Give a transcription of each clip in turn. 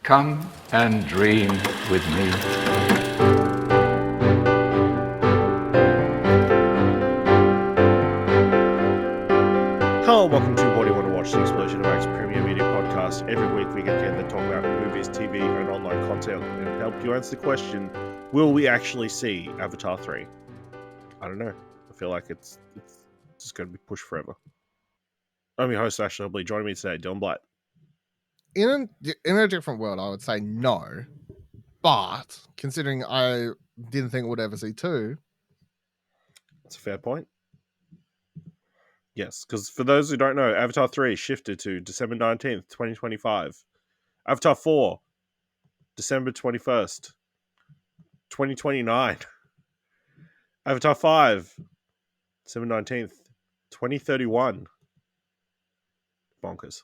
Come and dream with me. Hello and welcome to What Do You Want to Watch, the Explosion of Acts Premier Media Podcast. Every week we get together to talk about movies, TV, and online content and help you answer the question, will we actually see Avatar 3? I don't know. I feel like it's just going to be pushed forever. I'm your host, Ashley Hobley. Joining me today, Dylan Blight. In a different world, I would say no. But considering I didn't think I would ever see 2. That's a fair point. Yes, because for those who don't know, Avatar 3 shifted to December 19th, 2025. Avatar 4, December 21st, 2029. Avatar 5, December 19th, 2031. Bonkers.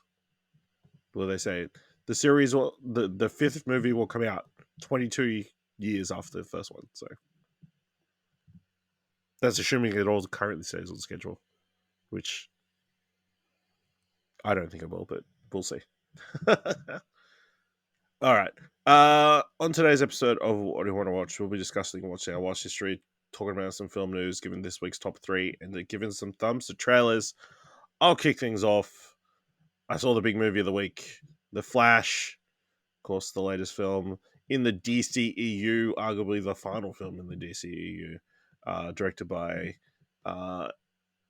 Well, they say the series will, the fifth movie will come out 22 years after the first one. So that's assuming it all currently stays on schedule, which I don't think it will, but we'll see. All right. On today's episode of What Do You Want to Watch, we'll be discussing watching our watch history, talking about some film news, giving this week's top 3, and giving some thumbs to trailers. I'll kick things off. I saw the big movie of the week, The Flash. Of course, the latest film in the DCEU, arguably the final film in the DCEU, directed by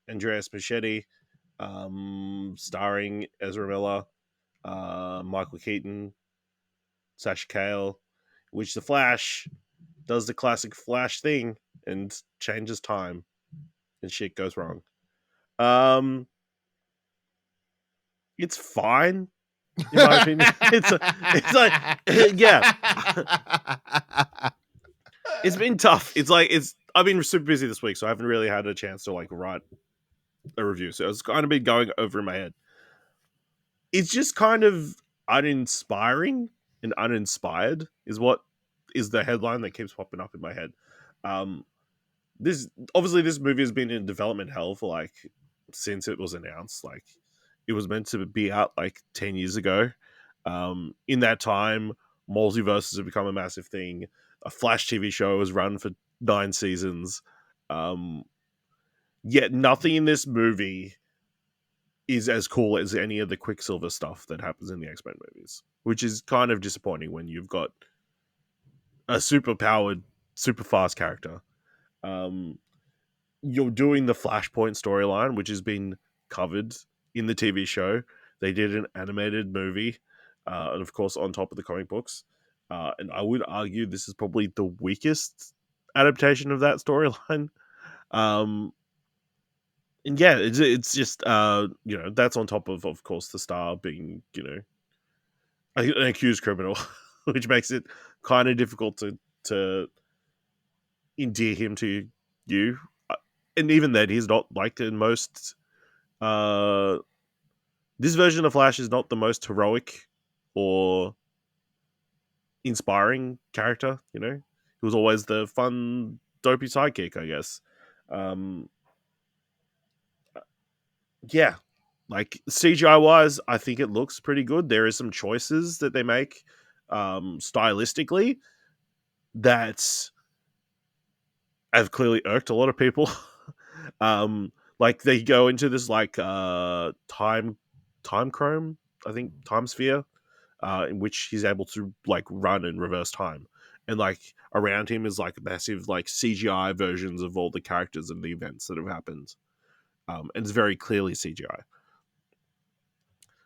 Andreas Muschietti, starring Ezra Miller, Michael Keaton, Sasha Cale, which the Flash does the classic Flash thing and changes time, and shit goes wrong. It's fine. In my opinion, it's like yeah, it's been tough. I've been super busy this week, so I haven't really had a chance to write a review. So it's kind of been going over in my head. It's just kind of uninspiring and uninspired is what is the headline that keeps popping up in my head. This movie has been in development hell for since it was announced. It was meant to be out 10 years ago. In that time, multiverses have become a massive thing. A Flash TV show was run for 9 seasons. Yet nothing in this movie is as cool as any of the Quicksilver stuff that happens in the X-Men movies, which is kind of disappointing when you've got a super powered, super fast character. You're doing the Flashpoint storyline, which has been covered in the TV show. They did an animated movie, and of course on top of the comic books. And I would argue this is probably the weakest adaptation of that storyline. And yeah, it's just that's on top of course the star being an accused criminal, which makes it kind of difficult to endear him to you. And even then, he's not like the most. This version of Flash is not the most heroic or inspiring character. He was always the fun, dopey sidekick, I guess. Yeah, CGI wise, I think it looks pretty good. There is some choices that they make stylistically that have clearly irked a lot of people. They go into this time chrome, I think time sphere, in which he's able to run and reverse time, and around him is massive CGI versions of all the characters and the events that have happened. And it's very clearly CGI,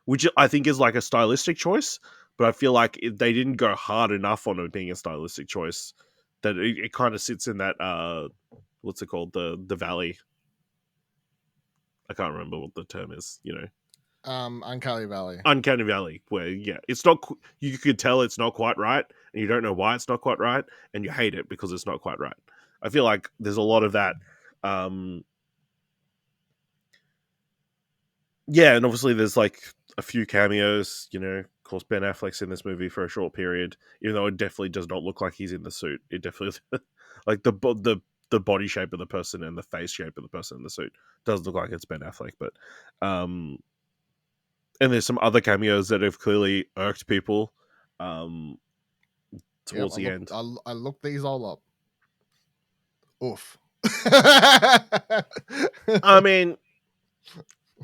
which I think is a stylistic choice, but I feel like they didn't go hard enough on it being a stylistic choice, that it kind of sits in that what's it called, the valley. I can't remember what the term is. Uncanny Valley. Uncanny Valley, where it's not. You could tell it's not quite right, and you don't know why it's not quite right, and you hate it because it's not quite right. I feel like there's a lot of that. Yeah, and obviously there's a few cameos. Of course, Ben Affleck's in this movie for a short period, even though it definitely does not look like he's in the suit. It definitely the body shape of the person and the face shape of the person in the suit does look like it's Ben Affleck. But and there's some other cameos that have clearly irked people. um, Yep, towards the end. I looked these all up. Oof. I mean,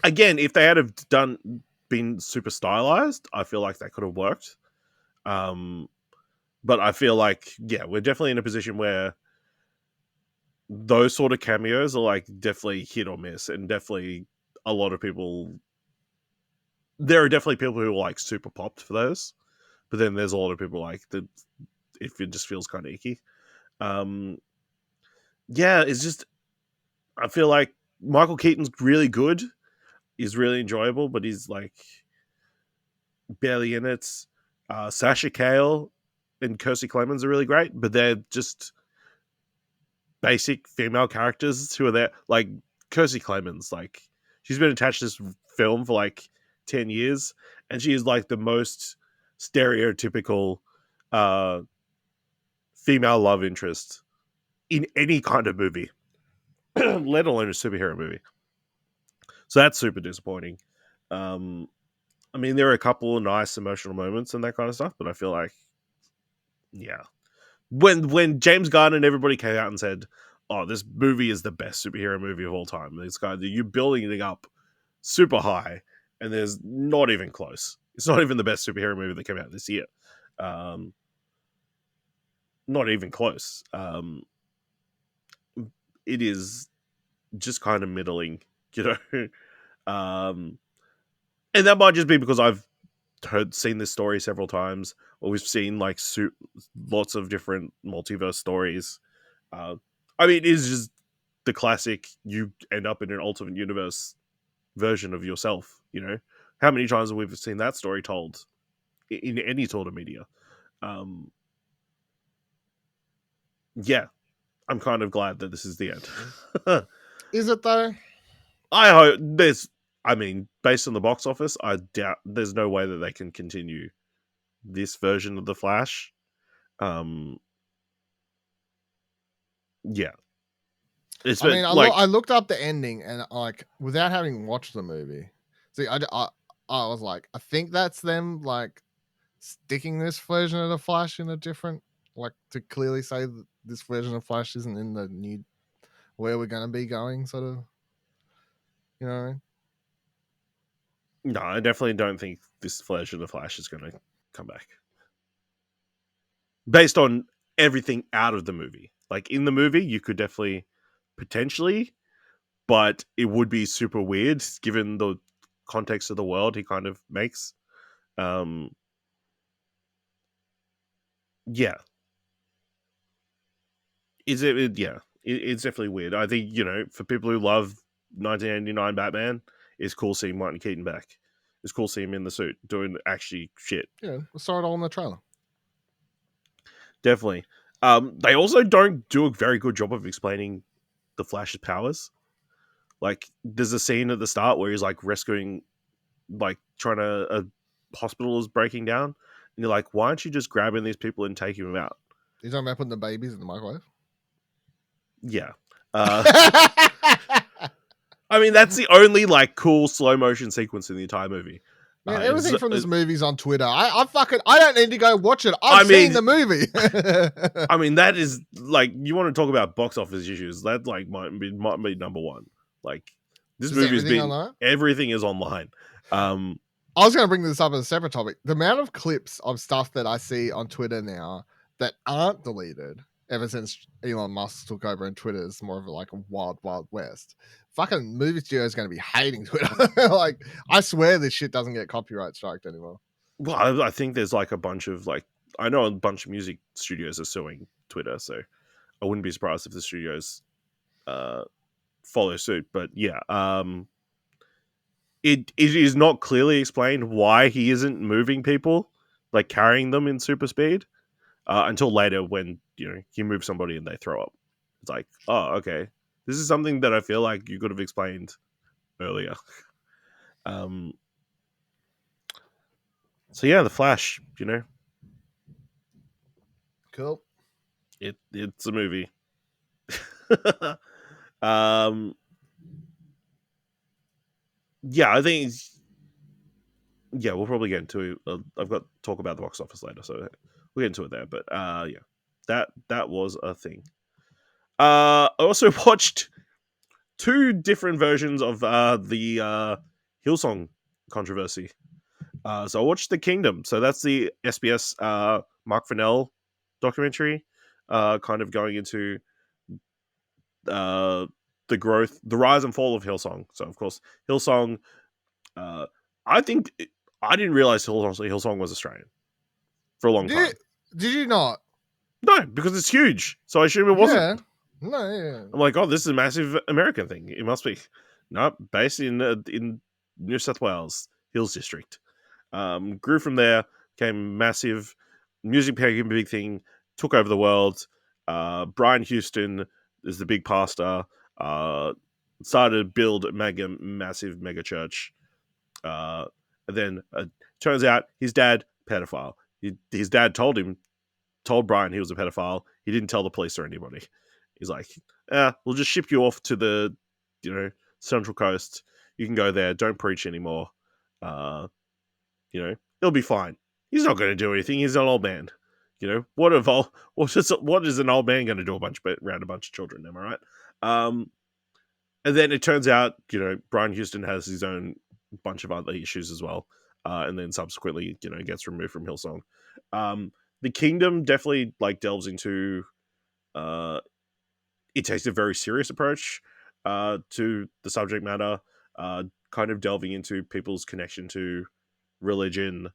again, if they had have been super stylized, I feel like that could have worked. But I feel like, yeah, we're definitely in a position where those sort of cameos are like definitely hit or miss, and definitely a lot of people. There are definitely people who are like super popped for those, but then there's a lot of people like that. If it just feels kind of icky. Um, yeah, it's just I feel like Michael Keaton's really good. He's really enjoyable, but he's like barely in it. Sasha Cale and Kirstie Clemens are really great, but they're just basic female characters who are there. Like Kirstie Clemens, like she's been attached to this film for like 10 years, and she is like the most stereotypical female love interest in any kind of movie, let alone a superhero movie. So that's super disappointing. Um, I mean, there are a couple of nice emotional moments and that kind of stuff, but I feel like, yeah, when James Gunn and everybody came out and said, "Oh, this movie is the best superhero movie of all time," this guy, you're building it up super high, and there's not even close. It's not even the best superhero movie that came out this year. Um, not even close. It is just kind of middling, you know. And that might just be because I've seen this story several times, or we've seen like lots of different multiverse stories. I mean, it is just the classic. You end up in an alternate universe version of yourself. You know, how many times have we seen that story told in any sort of media? Yeah, I'm kind of glad that this is the end. Is it though? I hope there's. I mean, based on the box office, I doubt there's no way that they can continue this version of the Flash. Yeah, it's I mean, like I looked up the ending and like without having watched the movie. See, I was like, I think that's them like sticking this version of the Flash in a different, like to clearly say that this version of Flash isn't in the new where we're going to be going, sort of. You know what I mean? no, I definitely don't think this version of the Flash is going to come back based on everything out of the movie. Like in the movie, you could definitely potentially, but it would be super weird given the context of the world he kind of makes. Um, yeah, is it? Yeah, it's definitely weird. I think for people who love 1989 Batman, it's cool seeing Martin Keaton back. It's cool seeing him in the suit doing actually shit. Yeah, we saw it all in the trailer. Definitely. They also don't do a very good job of explaining the Flash's powers. Like, there's a scene at the start where he's like rescuing, like trying to a hospital is breaking down, and you're like, why aren't you just grabbing these people and taking them out? You talking about putting the babies in the microwave? Yeah. I mean, that's the only like cool slow motion sequence in the entire movie. Man, everything from this movie's on Twitter. I don't need to go watch it. I've seen the movie. I mean, that is like, you want to talk about box office issues? That like might be number one. Like, this movie's been online? Everything is online. I was going to bring this up as a separate topic. The amount of clips of stuff that I see on Twitter now that aren't deleted ever since Elon Musk took over and Twitter is more of like a wild, wild west. Fucking movie studio is going to be hating Twitter. Like, I swear this shit doesn't get copyright striked anymore. Well, I think there's like a bunch of like, I know a bunch of music studios are suing Twitter, so I wouldn't be surprised if the studios follow suit. But yeah, it is not clearly explained why he isn't moving people, like carrying them in super speed, until later when you move somebody and they throw up. It's like, oh, okay, this is something that I feel like you could have explained earlier. So yeah, the Flash, Cool. It's a movie. Yeah, I think yeah, we'll probably get into. I've got to talk about the box office later, so we'll get into it there. But yeah, that was a thing. I also watched two different versions of the Hillsong controversy. So I watched The Kingdom. So that's the SBS Mark Fennell documentary, kind of going into uh, the rise and fall of Hillsong. So of course, Hillsong. Uh, I think I didn't realize Hillsong was Australian for a long time. Did you not? No, because it's huge. So I assume it wasn't. Yeah. No, yeah. I'm like, oh, this is a massive American thing. It must be. No, based in New South Wales, Hills District. Grew from there, became massive. Music became a big thing, took over the world. Brian Houston is the big pastor. Started to build a massive mega church. And then turns out his dad, pedophile. His dad told Brian he was a pedophile. He didn't tell the police or anybody. He's like, we'll just ship you off to the, Central Coast. You can go there. Don't preach anymore. He'll be fine. He's not going to do anything. He's an old man. What is an old man going to do around a bunch of children? Am I right? And then it turns out, Brian Houston has his own bunch of other issues as well. And then subsequently, gets removed from Hillsong. The Kingdom definitely delves into it takes a very serious approach to the subject matter, kind of delving into people's connection to religion,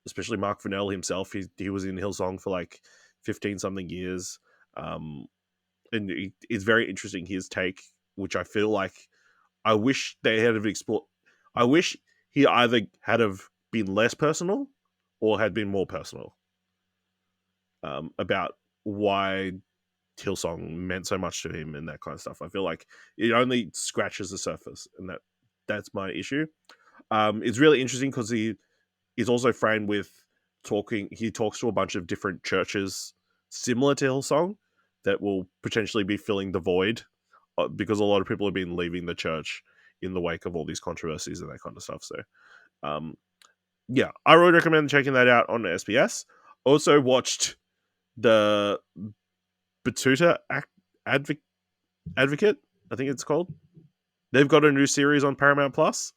especially Mark Fennell himself. He was in Hillsong for 15 something years, and it's very interesting his take, which I feel like I wish they had have explored. I wish he either had have been less personal or had been more personal about why Hillsong meant so much to him and that kind of stuff. I feel like it only scratches the surface, and that's my issue. It's really interesting because he is also framed with he talks to a bunch of different churches similar to Hillsong that will potentially be filling the void because a lot of people have been leaving the church in the wake of all these controversies and that kind of stuff. So yeah, I would recommend checking that out on SBS. Also watched the Batuta Advocate, I think it's called. They've got a new series on Paramount Plus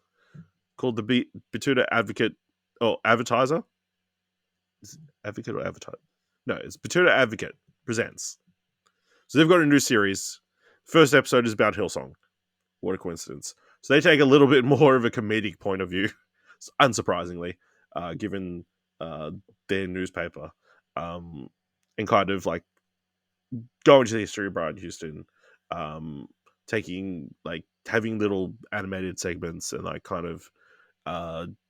called the Batuta Advocate or Advertiser. Is it Advocate or Advertiser? No, it's Batuta Advocate Presents. So they've got a new series. First episode is about Hillsong. What a coincidence. So they take a little bit more of a comedic point of view, unsurprisingly, given their newspaper, and kind of go into the history of Brian Houston, taking having little animated segments and kind of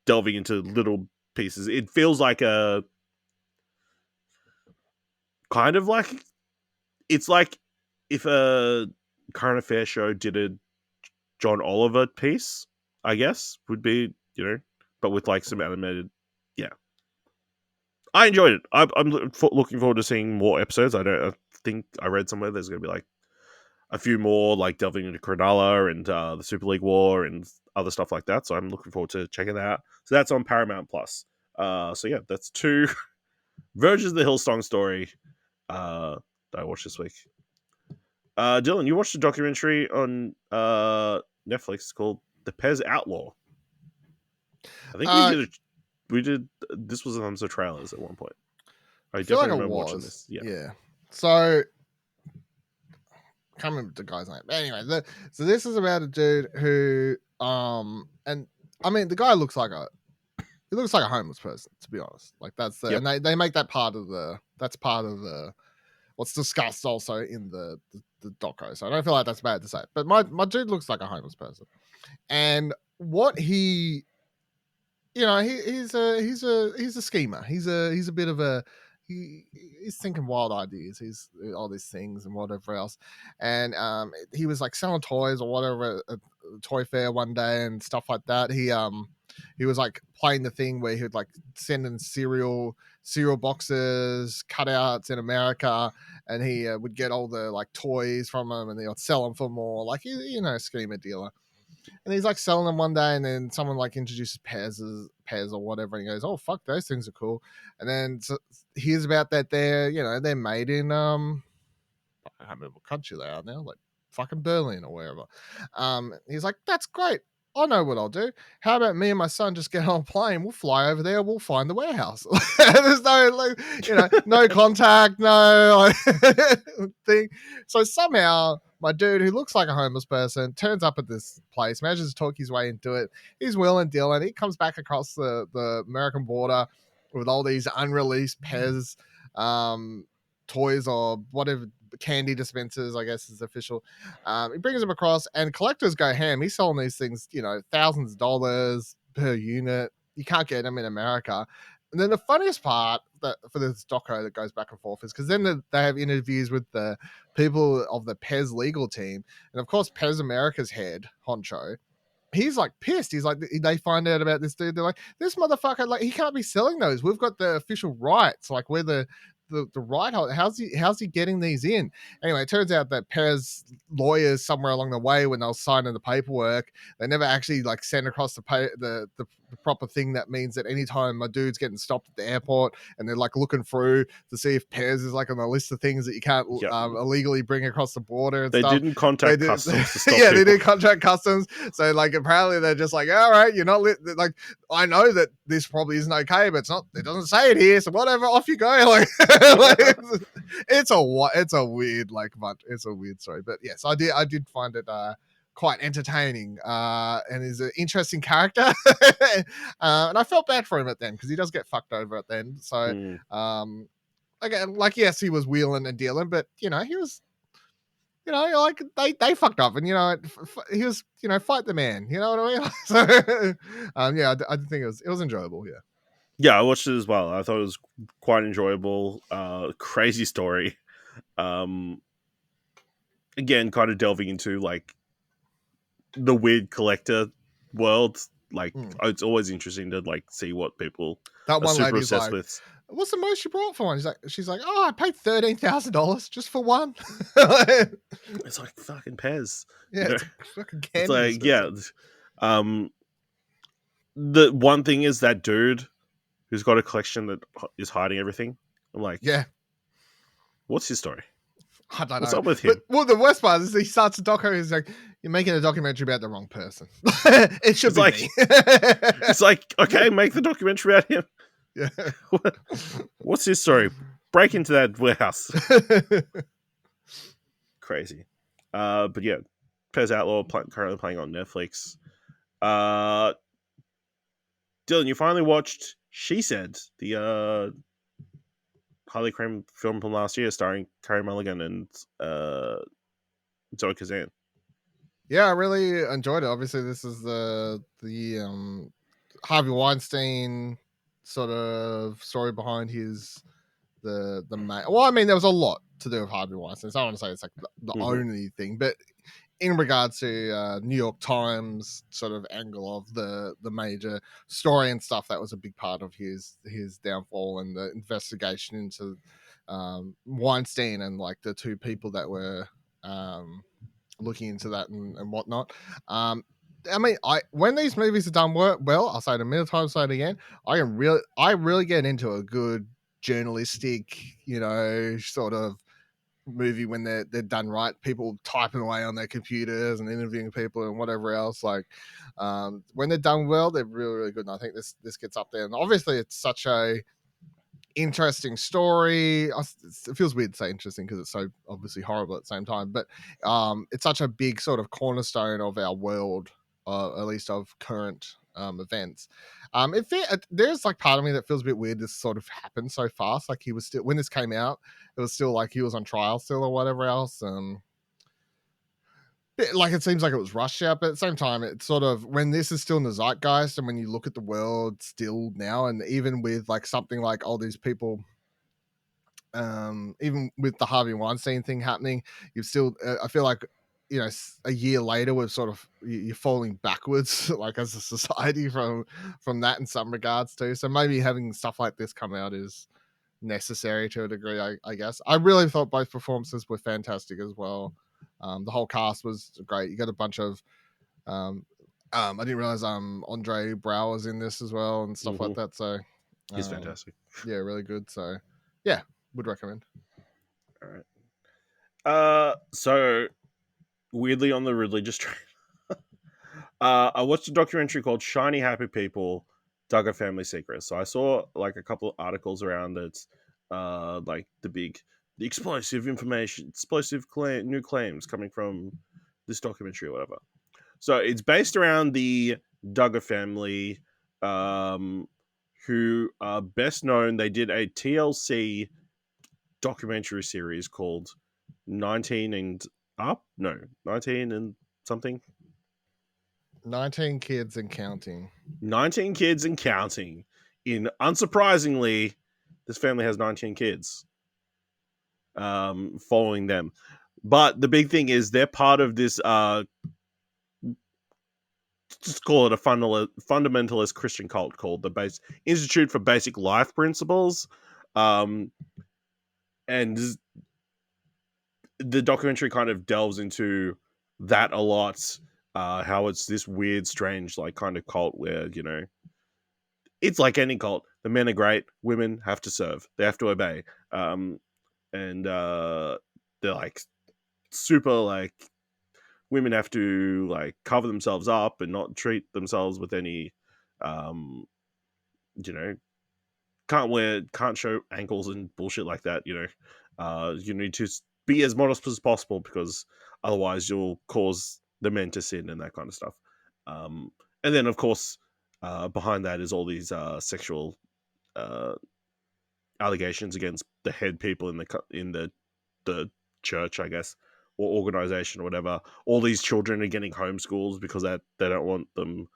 delving into little pieces. It feels like a kind of it's like if a current affairs show did a John Oliver piece, I guess, would be, but with some animated. Yeah, I enjoyed it. I'm looking forward to seeing more episodes. I think I read somewhere there's going to be a few more, delving into Cronulla and the Super League War and other stuff like that. So I'm looking forward to checking that out. So that's on Paramount Plus. So yeah, that's two versions of the Hillsong story that I watched this week. Dylan, you watched a documentary on Netflix called The Pez Outlaw. I think we did. This was on the trailers at one point. I definitely remember watching this. Yeah. So can't remember the guy's name. But anyway, so this is about a dude who and I mean the guy looks like a homeless person, to be honest. That's the and they make that part of the what's discussed also in the doco. So I don't feel like that's bad to say. But my dude looks like a homeless person. And what he he's a schemer. He's a bit of a he's thinking wild ideas. He's all these things and whatever else. And he was selling toys or whatever at a toy fair one day and stuff like that. He was playing the thing where he would send in cereal boxes, cutouts in America, and he would get all the toys from them and they would sell them for more. Schemer dealer. And he's like selling them one day, and then someone like introduces pairs or whatever, and he goes, "Oh fuck, those things are cool." And then hears about that they're made in I can't remember what country they are now, like fucking Berlin or wherever. He's like, "That's great. I know what I'll do. How about me and my son just get on a plane? We'll fly over there. We'll find the warehouse." There's no, no contact, no thing. So somehow my dude, who looks like a homeless person, turns up at this place, manages to talk his way into it. He's wheeling dealing. He comes back across the American border with all these unreleased Pez toys or whatever, candy dispensers, I guess is official. He brings them across, and collectors go ham. He's selling these things, thousands of dollars per unit. You can't get them in America. And then the funniest part for this doco that goes back and forth is because then they have interviews with the people of the Pez legal team, and of course Pez America's head honcho. He's like pissed. He's like, they find out about this dude. They're like, this motherfucker, like, he can't be selling those. We've got the official rights. Like, we're the right holder. How's he getting these in? Anyway, it turns out that Pez lawyers somewhere along the way, when they were signing the paperwork, they never actually like sent across the proper thing that means that anytime my dude's getting stopped at the airport and they're like looking through to see if Pez is like on the list of things that you can't illegally bring across the border and they stuff. Didn't contact customs to stop yeah, people. they didn't contact customs. So like apparently they're just like, all right, you're not like, I know that this probably isn't okay, but it doesn't say it here, so whatever, off you go. Like, it's a weird it's a weird story. But yes, I did find it quite entertaining, and is an interesting character. And I felt bad for him at the end because he does get fucked over at the end. So again, like, yes, he was wheeling and dealing, but he was, like they fucked up, and he was, fight the man. You know what I mean? So I did think it was enjoyable. Yeah, I watched it as well. I thought it was quite enjoyable. Crazy story. Again, kind of delving into like the weird collector world. Like, it's always interesting to like see what people that one super lady's obsessed like, with. "What's the most you brought for one?" She's like, "Oh, I paid $13,000 just for one." It's like fucking Pez. Yeah, it's fucking candy. It's like, yeah. The one thing is that dude who's got a collection that is hiding everything. I'm like, yeah, what's his story? I don't know. What's up with him? But, well, the worst part is he starts a doco. He's like, "You're making a documentary about the wrong person." It should be me. It's like, okay, make the documentary about him. Yeah. What's his story? Break into that warehouse. Crazy. But yeah, Pez Outlaw currently playing on Netflix. Dylan, you finally watched She Said, the highly acclaimed film from last year starring Carey Mulligan and Zoe Kazan. Yeah, I really enjoyed it. Obviously, this is the Harvey Weinstein sort of story behind the main. Well, I mean, there was a lot to do with Harvey Weinstein. So I don't want to say it's like the only thing, but in regards to New York Times sort of angle of the major story and stuff, that was a big part of his downfall and the investigation into Weinstein and like the two people that were looking into that and whatnot. I mean, when these movies are done well, I'll say it a million times, say it again. I really get into a good journalistic, sort of movie when they're done right. People typing away on their computers and interviewing people and whatever else. Like, when they're done well, they're really, really good. And I think this gets up there. And obviously, it's such a interesting story. It feels weird to say interesting because it's so obviously horrible at the same time, but it's such a big sort of cornerstone of our world, at least of current events. There's like part of me that feels a bit weird this sort of happened so fast. Like, he was still, when this came out, it was still like he was on trial still or whatever else. Like, it seems like it was rushed out, but at the same time, it's sort of, when this is still in the zeitgeist and when you look at the world still now, and even with like something like all these people, even with the Harvey Weinstein thing happening, you've still, I feel like, a year later, we're sort of, you're falling backwards, like as a society from that in some regards too. So maybe having stuff like this come out is necessary to a degree, I guess. I really thought both performances were fantastic as well. The whole cast was great. You got a bunch of I didn't realize Andre Brow was in this as well and stuff like that. So He's fantastic. Yeah, really good. So yeah, would recommend. All right. So weirdly on the religious train, I watched a documentary called "Shiny Happy People: Duggar Family Secrets." So I saw like a couple of articles around it, like the explosive information, new claims coming from this documentary or whatever. So it's based around the Duggar family, who are best known. They did a TLC documentary series called 19 and Up? No, 19 and something. 19 kids and counting. 19 kids and counting. Unsurprisingly, this family has 19 kids following them. But the big thing is they're part of this, just call it a fundamentalist Christian cult called the Institute for Basic Life Principles. And the documentary kind of delves into that a lot. How it's this weird, strange, like kind of cult where, it's like any cult. The men are great, women have to serve, they have to obey. And they're like super like women have to like cover themselves up and not treat themselves with any you know can't show ankles and bullshit like that. You need to be as modest as possible because otherwise you'll cause the men to sin and that kind of stuff. And then of course behind that is all these sexual uh allegations against the head people in the church, I guess, or organization or whatever. All these children are getting homeschooled because they don't want them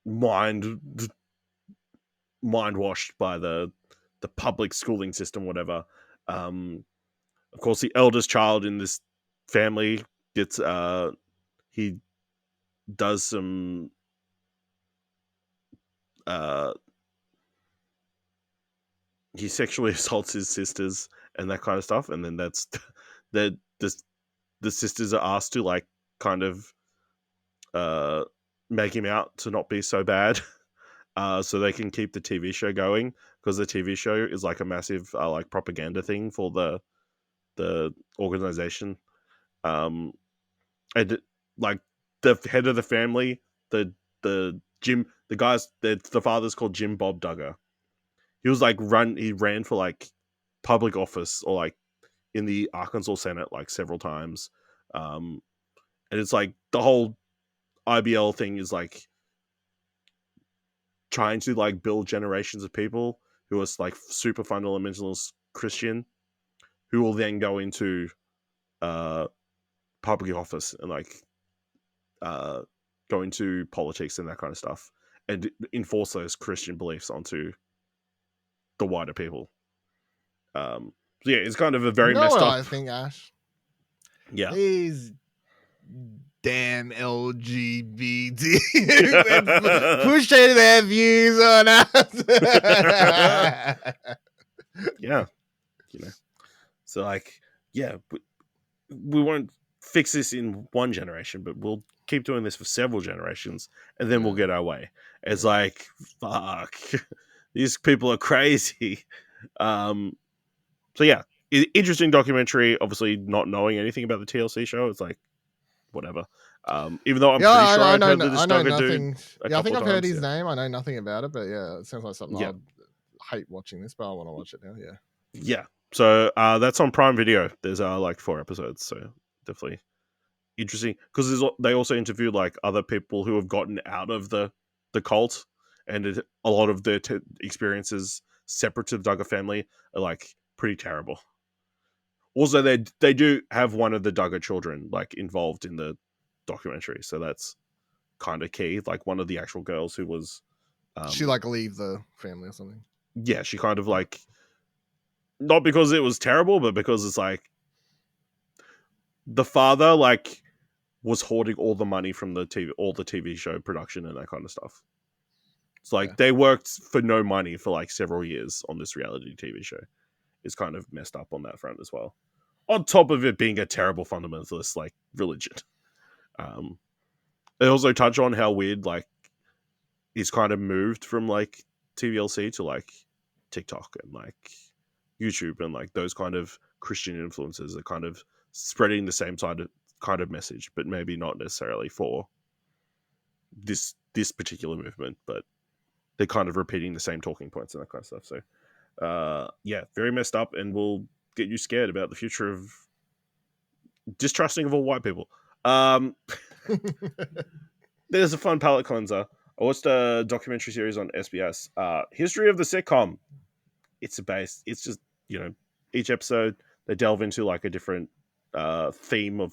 mind washed by the public schooling system, whatever. Of course, the eldest child in this family gets he does some uh he sexually assaults his sisters and that kind of stuff, and then that's the the sisters are asked to like kind of uh make him out to not be so bad. So they can keep the TV show going because the TV show is like a massive like propaganda thing for the organization. And like the head of the family, the Jim, the father's called Jim Bob Duggar. He ran for like public office or like in the Arkansas Senate like several times. And it's like the whole IBL thing is like trying to like build generations of people who are like super fundamentalist Christian who will then go into public office and like go into politics and that kind of stuff and enforce those Christian beliefs onto the wider people. So yeah, it's kind of a very messed what up. I think, Ash? Yeah. These damn LGBT pushing their views on us. Yeah. So like, yeah, we won't fix this in one generation, but we'll keep doing this for several generations and then we'll get our way. It's like, fuck, these people are crazy. So yeah, interesting documentary. Obviously, not knowing anything about the TLC show, it's like whatever. Even though I'm pretty sure I've heard of this Duggar dude. I think I've heard his name. name. I know nothing about it, but yeah, it sounds like something Yeah. I'd hate watching this, but I want to watch it now. Yeah. Yeah. So that's on Prime Video. There's like 4 episodes, so definitely interesting because they also interviewed like other people who have gotten out of the cult, and a lot of their experiences separate to the Duggar family are like pretty terrible. Also, they do have one of the Duggar children like involved in the documentary, so that's kind of key. Like one of the actual girls who was she like leave the family or something. Yeah, she kind of like not because it was terrible, but because it's like the father like was hoarding all the money from the TV show production and that kind of stuff. It's like they worked for no money for like several years on this reality TV show. It's kind of messed up on that front as well. On top of it being a terrible fundamentalist like religion. They also touch on how weird like he's kind of moved from like TVLC to like TikTok and like YouTube and like those kind of Christian influences are kind of spreading the same kind of message, but maybe not necessarily for this particular movement, but they're kind of repeating the same talking points and that kind of stuff. So yeah, very messed up, and will get you scared about the future of distrusting of all white people. There's a fun palate cleanser. I watched a documentary series on SBS, History of the Sitcom. It's just, each episode they delve into like a different theme of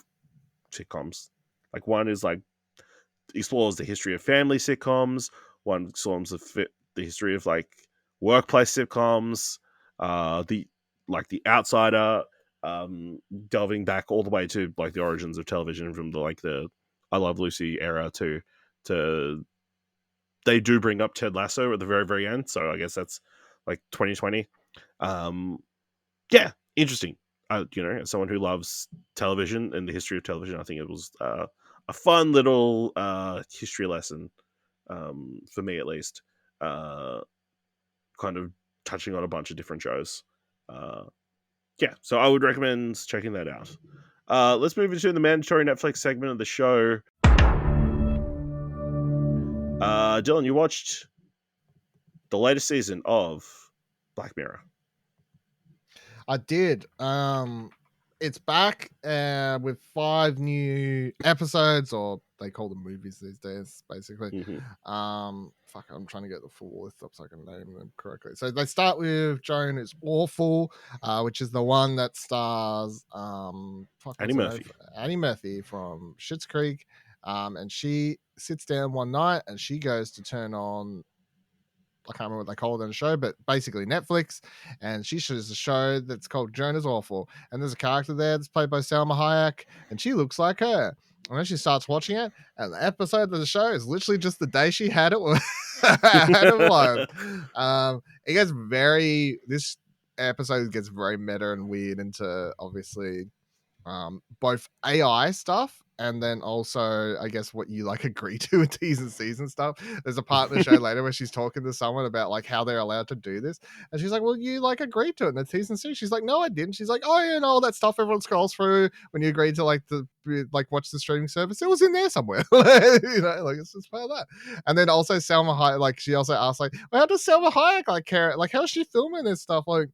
sitcoms. Like one is like explores the history of family sitcoms. One explores the history of like workplace sitcoms. The Outsider, delving back all the way to like the origins of television from the I Love Lucy era to they do bring up Ted Lasso at the very, very end. So I guess that's like 2020. Yeah, interesting. As someone who loves television and the history of television, I think it was a fun little history lesson, for me at least. Kind of touching on a bunch of different shows. Yeah, so I would recommend checking that out. Let's move into the mandatory Netflix segment of the show. Dylan, you watched the latest season of Black Mirror. I did. It's back with 5 new episodes, or they call them movies these days, basically. Mm-hmm. I'm trying to get the full list up so I can name them correctly. So they start with Joan is Awful, which is the one that stars Annie Murphy. Annie Murphy from Schitt's Creek. And she sits down one night and she goes to turn on, I can't remember what they call it in the show, but basically Netflix, and she shows a show that's called Joan is Awful, and there's a character there that's played by Salma Hayek, and she looks like her. And then she starts watching it, and the episode of the show is literally just the day she had it live. This episode gets very meta and weird into obviously both AI stuff and then also, I guess, what you like agree to with T's and C's and stuff. There's a part in the show later where she's talking to someone about like how they're allowed to do this, and she's like, "Well, you like agreed to it." And the T's and C's, she's like, "No, I didn't." She's like, "Oh, all that stuff everyone scrolls through when you agreed to watch the streaming service. It was in there somewhere." It's just part of that. And then also Salma Hayek, like she also asked, like, "Well, how does Salma Hayek like care? Like, how's she filming this stuff? Like,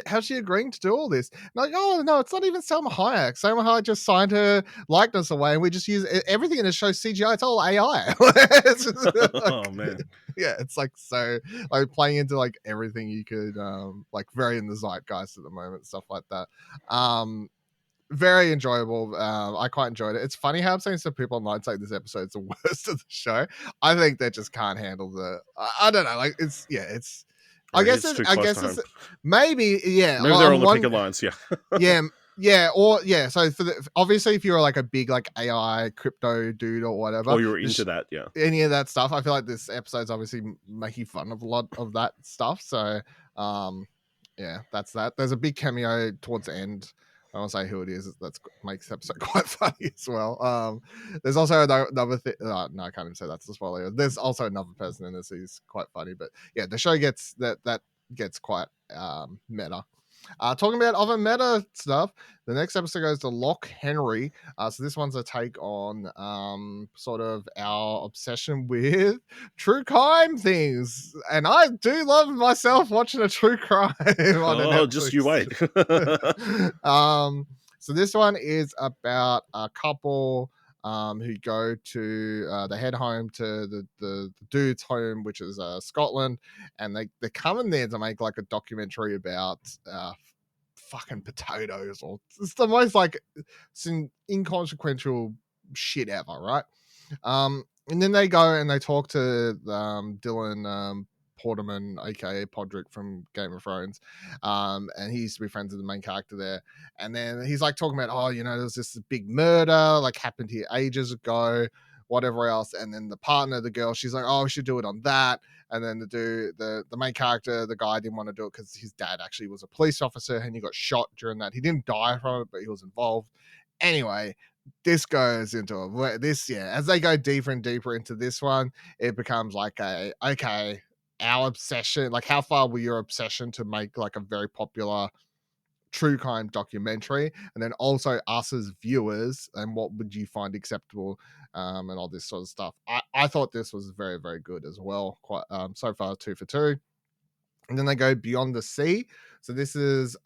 how's she agreeing to do all this?" And like, "Oh no, it's not even Salma Hayek. Salma Hayek just signed her likeness away, and we just use everything in the show CGI. It's all AI." Oh man, yeah, it's like so like playing into like everything you could like very in the zeitgeist at the moment, stuff like that. Very enjoyable. I quite enjoyed it. It's funny how I'm saying some people online say this episode's the worst of the show. I think they just can't handle I don't know. Like it's. I guess it's maybe they're on the picket lines. Yeah. So obviously, if you're like a big like AI crypto dude or whatever, or you're into that, any of that stuff, I feel like this episode's obviously making fun of a lot of that stuff. So yeah, that's that. There's a big cameo towards the end. I won't say who it is. That makes the episode quite funny as well. There's also another thing. No, I can't even say that's the spoiler. There's also another person in this who's quite funny. But yeah, the show gets that gets quite meta. Talking about other meta stuff, the next episode goes to Lock Henry. So this one's a take on sort of our obsession with true crime things, and I do love myself watching a true crime. Just you wait. So this one is about a couple who go to they head home to the dude's home, which is Scotland, and they're coming there to make like a documentary about fucking potatoes, or it's the most like inconsequential shit ever, right? And then they go and they talk to Dylan Portman, aka Podrick from Game of Thrones, and he used to be friends with the main character there. And then he's like talking about, oh, there's this big murder like happened here ages ago, whatever else. And then the partner, the girl, she's like, oh, we should do it on that. And then the main character, the guy, didn't want to do it because his dad actually was a police officer and he got shot during that. He didn't die from it, but he was involved. Anyway, this goes into this, as they go deeper and deeper into this one, it becomes like our obsession, like how far will your obsession to make like a very popular true crime documentary, and then also us as viewers, and what would you find acceptable, and all this sort of stuff. I thought this was very, very good as well. Quite so far 2 for 2. And then they go Beyond the Sea. So this is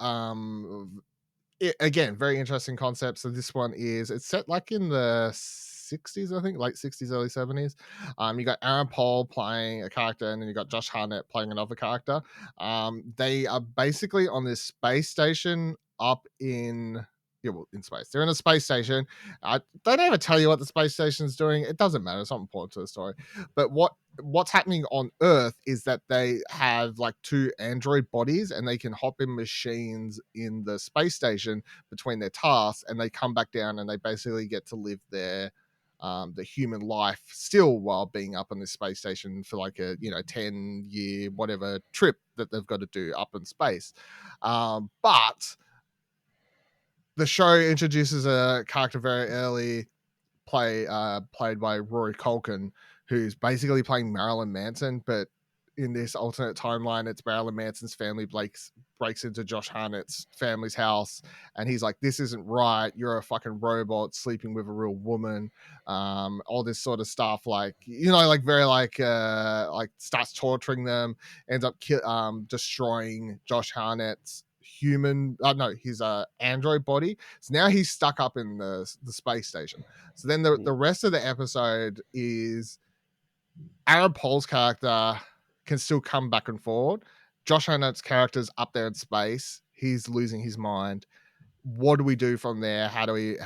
again, very interesting concept. So this one it's set like in the 60s, I think, late 60s, early 70s. You got Aaron Paul playing a character, and then you got Josh Hartnett playing another character. They are basically on this space station up in in space. They're in a space station. They never tell you what the space station's doing. It doesn't matter. It's not important to the story. But what's happening on Earth is that they have like 2 android bodies, and they can hop in machines in the space station between their tasks, and they come back down, and they basically get to live their the human life still while being up on this space station for like a 10-year whatever trip that they've got to do up in space. But the show introduces a character very early, played by Rory Culkin, who's basically playing Marilyn Manson, but in this alternate timeline, it's Marilyn Manson's family breaks into Josh Hartnett's family's house, and he's like, "This isn't right. You're a fucking robot sleeping with a real woman." All this sort of stuff, like like very like starts torturing them, ends up destroying Josh Hartnett's his android body. So now he's stuck up in the space station. So then the rest of the episode is Aaron Paul's character can still come back and forward. Josh Hartnett's character's up there in space. He's losing his mind. What do we do from there? How do we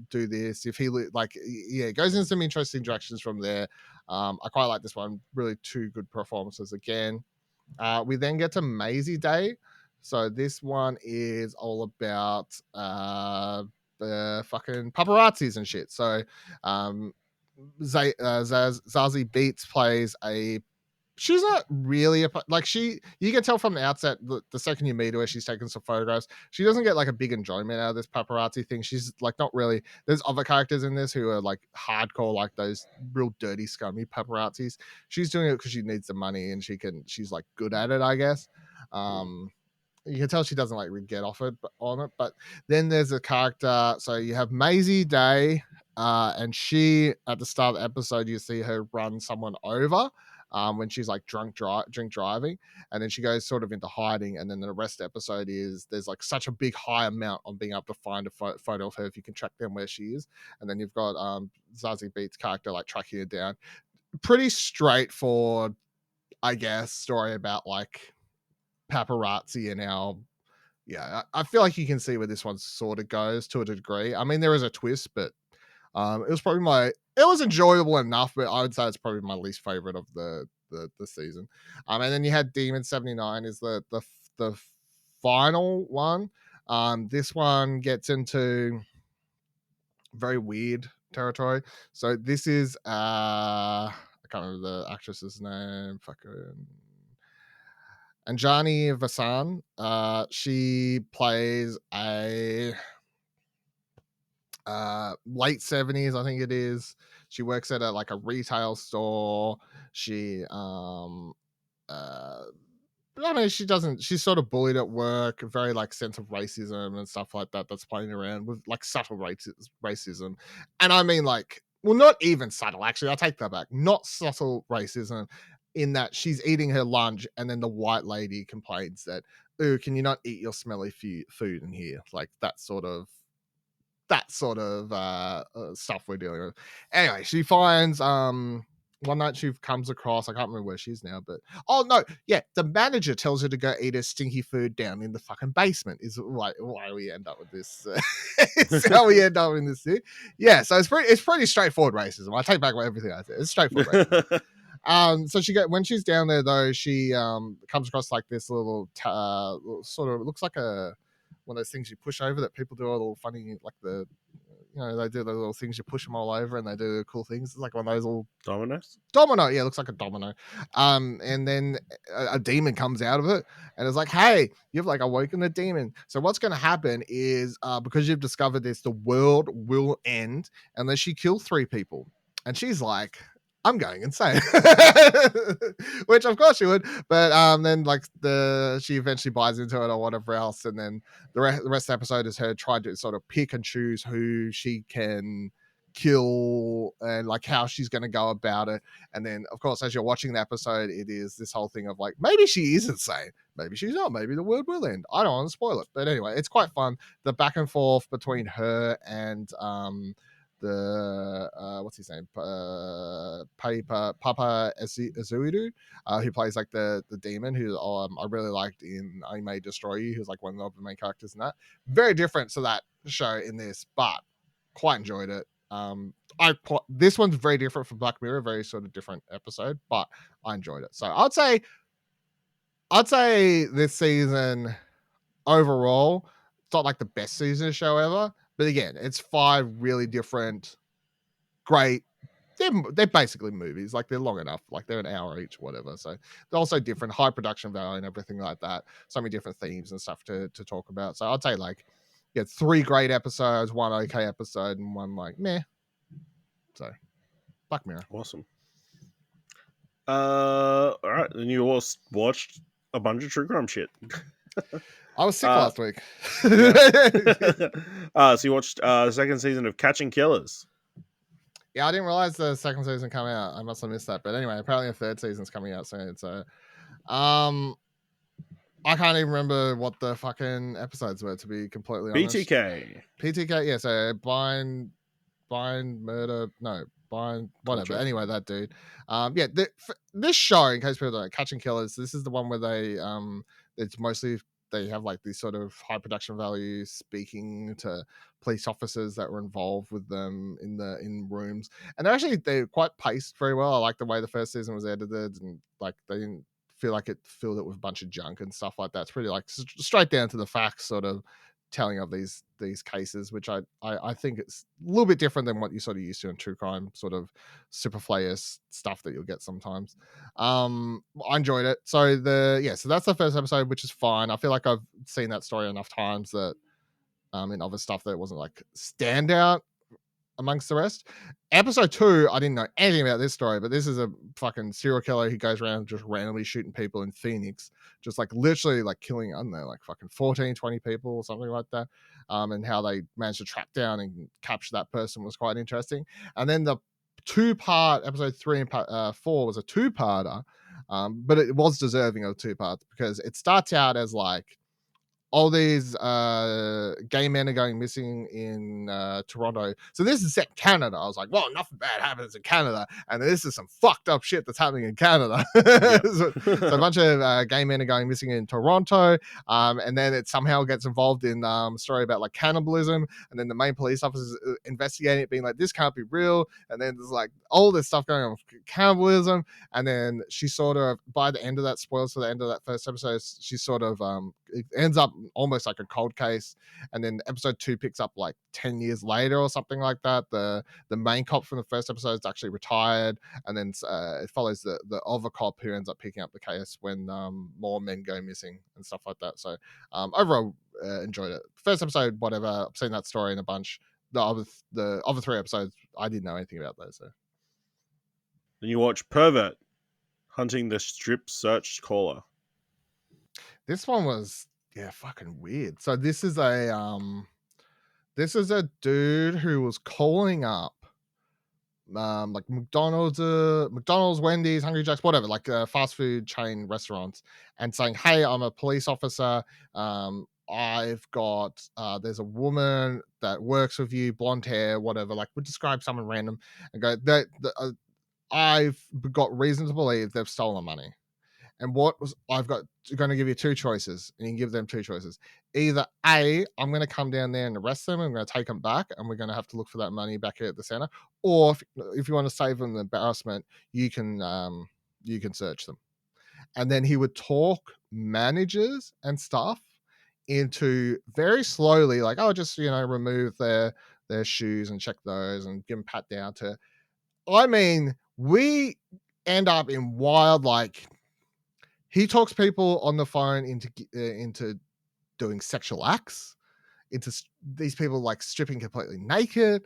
do this? If he it goes in some interesting directions from there. I quite like this one. Really 2 good performances again. We then get to Maisie Day. So this one is all about the fucking paparazzis and shit. So Zazie Beetz plays she's not really you can tell from the outset, the second you meet her, she's taking some photographs. She doesn't get like a big enjoyment out of this paparazzi thing. She's like not really. There's other characters in this who are like hardcore, like those real dirty, scummy paparazzis. She's doing it because she needs the money, and she's like good at it, I guess. You can tell she doesn't like really get off it on it. But then there's a character. So you have Maisie Day, and she, at the start of the episode, you see her run someone over when she's like drink driving, and then she goes sort of into hiding. And then the rest of the episode is there's like such a big high amount on being able to find a photo of her if you can track down where she is. And then you've got Zazie Beetz' character like tracking her down. Pretty straightforward, I guess, story about like paparazzi and how I feel like you can see where this one sort of goes to a degree. I mean, there is a twist, but it was probably it was enjoyable enough, but I would say it's probably my least favorite of the season. And then you had Demon 79 is the final one. This one gets into very weird territory. So this is I can't remember the actress's name. Fucking Anjani Vasan. She plays a late 70s, I think it is. She works at a retail store. She I mean, she's sort of bullied at work, very like sense of racism and stuff like that that's playing around with like subtle racism. And I mean like, well, not even subtle, actually. I'll take that back. Not subtle racism, in that she's eating her lunch, and then the white lady complains that, "Ooh, can you not eat your smelly food in here?" Like that sort of stuff we're dealing with. Anyway, she finds one night she comes across, I can't remember where she is now, but the manager tells her to go eat her stinky food down in the fucking basement. Is why we end up with this. It's how we end up in this thing. Yeah, so it's pretty straightforward racism. I take back everything I said. It's straightforward racism. So when she's down there though, she comes across like this little sort of looks like one of those things you push over that people do all little funny, like the they do the little things, you push them all over and they do the cool things. It's like one of those little Dominoes? domino. Yeah, it looks like a domino. And then a demon comes out of it and it's like, hey, you've like awoken the demon. So what's going to happen is because you've discovered this, the world will end unless you kill 3 people. And she's like, I'm going insane, which of course she would. But then like she eventually buys into it or whatever else. And then the rest of the episode is her trying to sort of pick and choose who she can kill and like how she's going to go about it. And then of course, as you're watching the episode, it is this whole thing of like, maybe she is insane, maybe she's not, maybe the world will end. I don't want to spoil it, but anyway, it's quite fun, the back and forth between her and the what's his name, Papa Azuidu, who plays like the demon, who I really liked in I May Destroy You, who's like one of the main characters in that. Very different to that show in this, but quite enjoyed it. This one's very different from Black Mirror, very sort of different episode, but I enjoyed it. So I'd say this season overall, it's not like the best season of show ever, but again, it's 5 really different, great. They're basically movies, like they're long enough, like they're an hour each, whatever. So they're also different, high production value and everything like that. So many different themes and stuff to talk about. So I'd say like, 3 great episodes, 1 okay episode, and 1 like meh. So Black Mirror. Awesome. All right, then you all watched a bunch of true crime shit. I was sick last week. So you watched the second season of Catching Killers. Yeah, I didn't realize the second season coming out. I must have missed that. But anyway, apparently a third season's coming out soon. So, I can't even remember what the fucking episodes were, to be completely honest. PTK, yeah. So bind, murder, no, bind, whatever. Gotcha. Anyway, that dude. This show, in case people don't know, Catching Killers, this is the one where they, it's mostly they have like these sort of high production values, speaking to police officers that were involved with them in rooms, and they're quite paced very well. I like the way the first season was edited, and like they didn't feel like it filled it with a bunch of junk and stuff like that. It's pretty like straight down to the facts sort of telling of these cases, which I think it's a little bit different than what you sort of used to in true crime, sort of super players stuff that you'll get sometimes. I enjoyed it. So so that's the first episode, which is fine. I feel like I've seen that story enough times that in other stuff that it wasn't like standout amongst the rest. Episode 2, I didn't know anything about this story, but this is a fucking serial killer who goes around just randomly shooting people in Phoenix, just like literally like killing, I don't know, like fucking 14, 20 people or something like that. And how they managed to track down and capture that person was quite interesting. And then the 2-part episode 3 and 4 was a 2-parter, but it was deserving of 2 parts because it starts out as like, all these gay men are going missing in Toronto. So this is set in Canada. I was like, well, nothing bad happens in Canada. And this is some fucked up shit that's happening in Canada. so a bunch of gay men are going missing in Toronto. And then it somehow gets involved in a story about like cannibalism. And then the main police officers investigating it, being like, this can't be real. And then there's like all this stuff going on with cannibalism. And then she sort of, by the end of that, spoils for the end of that first episode, she sort of it ends up almost like a cold case, and then episode 2 picks up like 10 years later or something like that. The main cop from the first episode is actually retired, and then it follows the other cop who ends up picking up the case when more men go missing and stuff like that. So overall enjoyed it. First episode, whatever, I've seen that story in a bunch. The other 3 episodes I didn't know anything about those. So then you watch Pervert, Hunting the Strip Search Caller. This one was fucking weird. So this is a dude who was calling up like McDonald's, Wendy's, Hungry Jack's, whatever, like fast food chain restaurants, and saying, "Hey, I'm a police officer. I've got there's a woman that works with you, blonde hair, whatever." Like, would describe someone random and go, "I've got reason to believe they've stolen money." And I've got going to give you 2 choices, and you can give them 2 choices. Either A, I'm going to come down there and arrest them, and I'm going to take them back, and we're going to have to look for that money back at the center. Or if you want to save them the embarrassment, you can search them. And then he would talk managers and stuff into very slowly, like, oh, just remove their their shoes and check those and give them pat down to. I mean, we end up in wild, like, he talks people on the phone into doing sexual acts, into these people like stripping completely naked.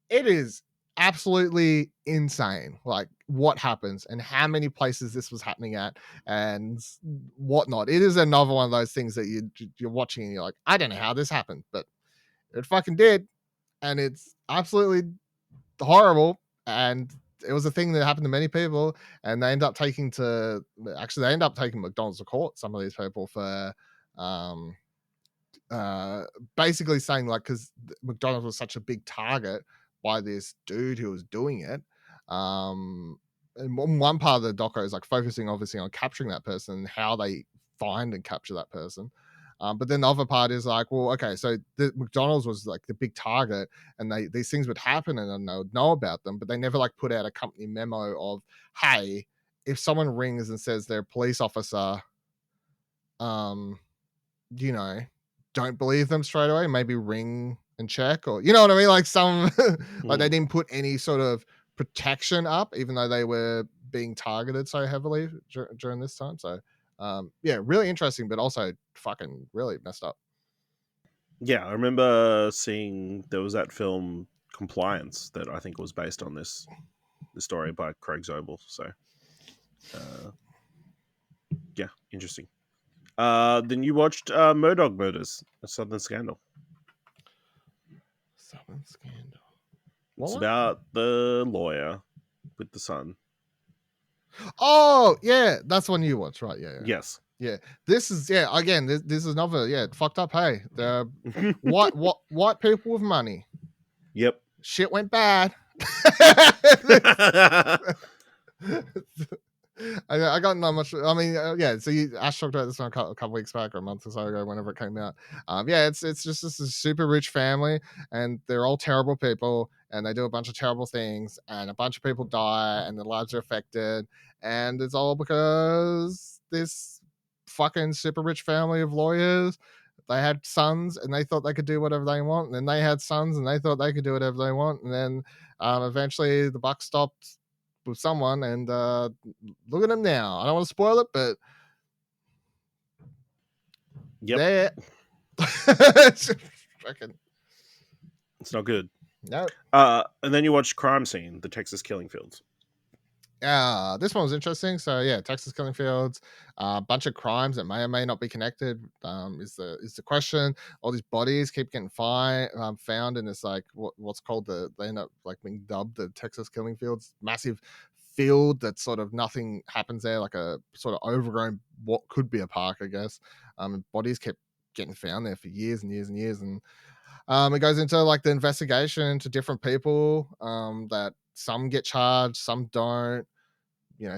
It is absolutely insane, like what happens and how many places this was happening at and whatnot. It is another one of those things that you're watching and you're like, I don't know how this happened, but it fucking did, and it's absolutely horrible. And it was a thing that happened to many people, and they end up taking McDonald's to court, some of these people, for um basically saying, like, because McDonald's was such a big target by this dude who was doing it. And one part of the doco is like focusing obviously on capturing that person and how they find and capture that person. But then the other part is like, well, okay, so the McDonald's was like the big target, and these things would happen, and they would know about them, but they never like put out a company memo of, hey, if someone rings and says they're a police officer, you know, don't believe them straight away. Maybe ring and check, or you know what I mean. Like some, like they didn't put any sort of protection up, even though they were being targeted so heavily during this time. So, yeah, really interesting, but also fucking really messed up. Yeah, I remember seeing there was that film Compliance that I think was based on the story by Craig Zobel. So, yeah, interesting. Then you watched Murdoch Murders, a Southern Scandal. Southern Scandal. It's about the lawyer with the son. Oh yeah, that's one you watched, right? Yeah. Yes. Yeah. This is again. This is another fucked up. Hey, the white people with money. Yep. Shit went bad. I got not much. I mean, So Ash talked about this one a couple weeks back or a month or so ago, whenever it came out. It's just this super rich family, and they're all terrible people, and they do a bunch of terrible things, and a bunch of people die, and their lives are affected, and it's all because this fucking super rich family of lawyers. They had sons, and they thought they could do whatever they want, and then they had sons, and they thought they could do whatever they want, and then eventually the buck stopped with someone, and look at them now. I don't want to spoil it, but yep, it's not good. No. And then you watch Crime Scene, the Texas Killing Fields. This one was interesting. So Texas Killing Fields, a bunch of crimes that may or may not be connected. Is the question. All these bodies keep getting found in this like what's called they end up like being dubbed the Texas Killing Fields, massive field that sort of nothing happens there, like a sort of overgrown what could be a park, I guess. And bodies kept getting found there for years and years and years, and it goes into like the investigation into different people that some get charged, some don't.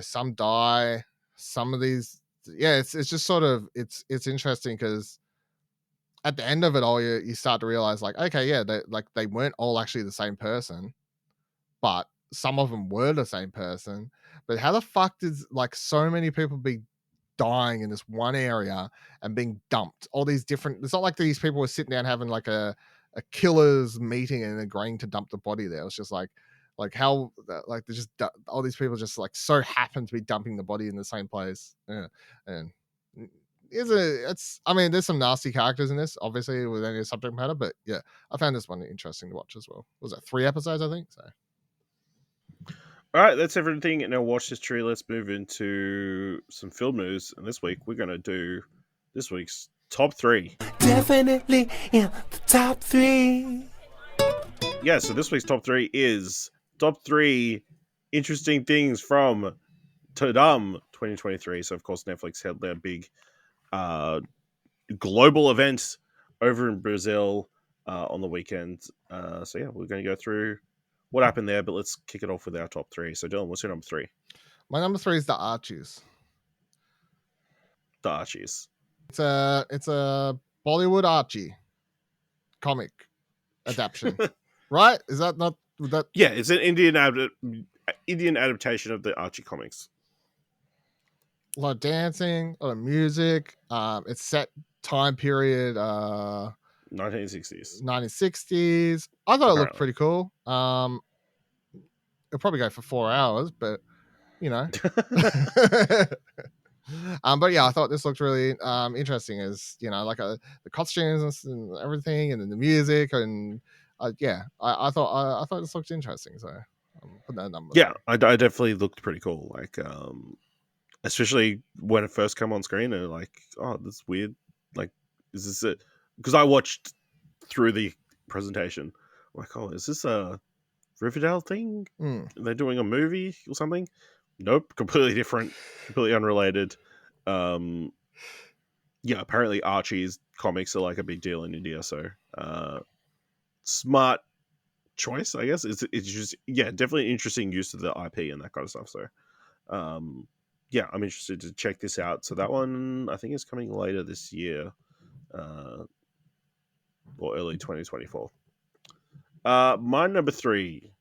Some die. Some of these, it's just sort of it's interesting because at the end of it all, you start to realize like, okay, they weren't all actually the same person, but some of them were the same person. But how the fuck did like so many people be dying in this one area and being dumped? All these different. It's not like these people were sitting down having like a killer's meeting and agreeing to dump the body there. It was just like how like they just all these people just like so happen to be dumping the body in the same place. Yeah, and I mean, there's some nasty characters in this, obviously, with any subject matter, but yeah, I found this one interesting to watch as well. Was it 3 episodes, I think? So. All right, that's everything in our Watch History. Let's move into some film news. And this week, we're going to do this week's top 3. Definitely in the top 3. Yeah, so this week's top 3 is top 3 interesting things from Tudum 2023. So, of course, Netflix held their big global event over in Brazil on the weekend. So, yeah, we're going to go through what happened there, but let's kick it off with our top 3. So, Dylan, what's your number 3? My number 3 is The Archies. The Archies. It's a Bollywood Archie comic adaptation, right? Is that not that? Yeah, it's an Indian adaptation of the Archie comics. A lot of dancing, a lot of music. It's set time period 1960s. 1960s. I thought it looked Apparently. pretty cool. It'll probably go for 4 hours, but you know. But yeah, I thought this looked really interesting. As you know, like the costumes and everything, and then the music, and yeah, I thought this looked interesting. So I'm putting that number. Yeah, I definitely looked pretty cool. Like, especially when it first came on screen, and like, oh, that's weird. Like, is this it? Because I watched through the presentation. I'm like, oh, is this a Riverdale thing? They're doing a movie or something? Nope, completely different, completely unrelated. Yeah, apparently Archie's comics are like a big deal in India, so smart choice, I guess. It's just, yeah, definitely interesting use of the IP and that kind of stuff. So yeah, I'm interested to check this out. So that one I think is coming later this year, or early 2024. My number 3,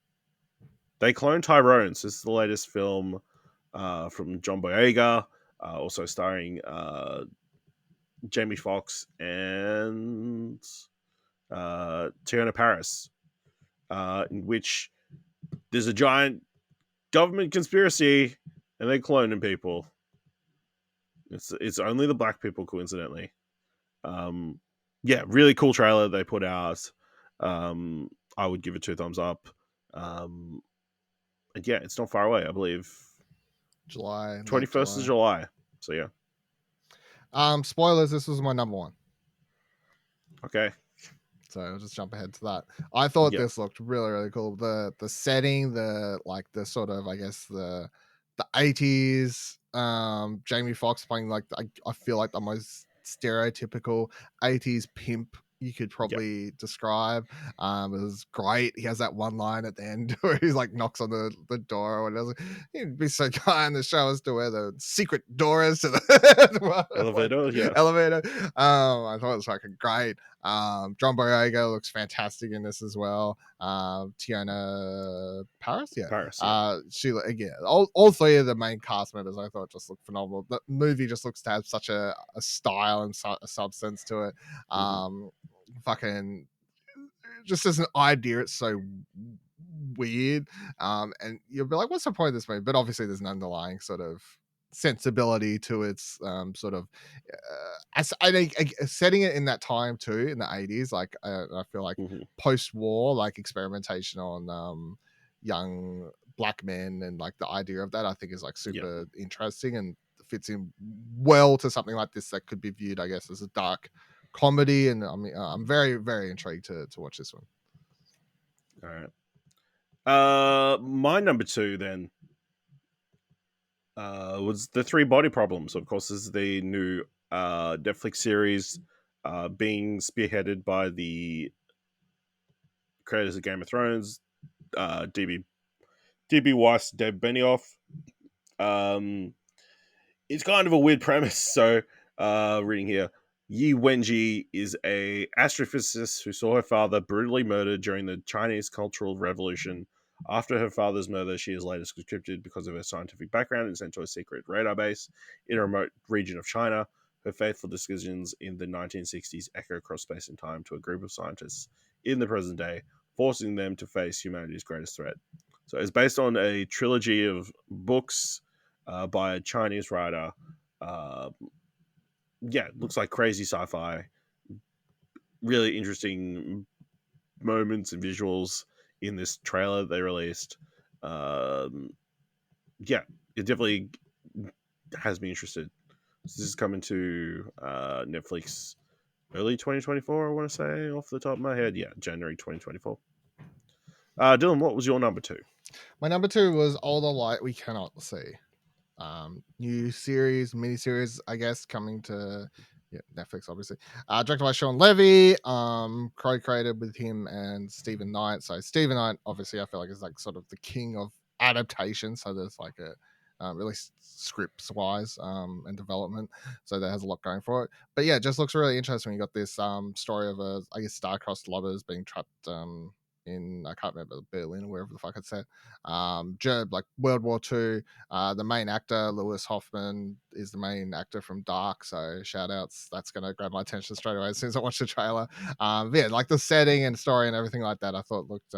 They Clone Tyrone. So this is the latest film from John Boyega, also starring Jamie Foxx and Tiana Paris, in which there's a giant government conspiracy and they're cloning people. It's only the black people, coincidentally. Yeah, really cool trailer they put out. I would give it 2 thumbs up. And yeah, it's not far away. I believe July 21st of July. So yeah. Spoilers. This was my number 1. Okay. So I'll just jump ahead to that. I thought Yep. this looked really, really cool. The setting, the sort of, I guess, the 80s. Jamie Foxx playing like I feel like the most stereotypical 80s pimp you could probably describe. It was great. He has that one line at the end where he like knocks on the door or whatever. He'd be so kind to show us to where the secret door is to the Elevator, yeah. Elevator. I thought it was fucking great. John Boyega looks fantastic in this as well. Tiana Paris, yeah. Paris, yeah. She again, all 3 of the main cast members I thought just looked phenomenal. The movie just looks to have such a style and a substance to it. Fucking just as an idea, it's so weird. And you'll be like, what's the point of this movie? But obviously there's an underlying sort of sensibility to its sort of I think setting it in that time too, in the 80s, like I feel like post-war, like experimentation on young black men and like the idea of that, I think is like super interesting and fits in well to something like this that could be viewed, I guess, as a dark comedy. And I mean, I'm very, very intrigued to watch this one. All right. My number 2 then was The 3 Body Problems. Of course, this is the new Netflix series being spearheaded by the creators of Game of Thrones, DB Weiss, Dave Benioff. It's kind of a weird premise. So, reading here, Yi Wenji is a astrophysicist who saw her father brutally murdered during the Chinese Cultural Revolution. After her father's murder, she is later conscripted because of her scientific background and sent to a secret radar base in a remote region of China. Her faithful decisions in the 1960s echo across space and time to a group of scientists in the present day, forcing them to face humanity's greatest threat. So it's based on a trilogy of books by a Chinese writer. Yeah, looks like crazy sci-fi. Really interesting moments and visuals in this trailer they released. Yeah, it definitely has me interested. This is coming to Netflix early 2024, I want to say, off the top of my head. Yeah, January 2024. Dylan, what was your number 2? My number 2 was All the Light We Cannot See. New series, miniseries, I guess, coming to Netflix, obviously. Directed by Sean Levy, co-created with him and Stephen Knight. So Stephen Knight, obviously, I feel like is like sort of the king of adaptation. So there's like a really scripts wise and development. So that has a lot going for it. But yeah, it just looks really interesting. You got this story of I guess star-crossed lovers being trapped in I can't remember Berlin or wherever the fuck it's set. Like World War II. The main actor Lewis Hoffman is the main actor from Dark, so shout outs. That's gonna grab my attention straight away as soon as I watch the trailer. Yeah, like the setting and story and everything like that, I thought looked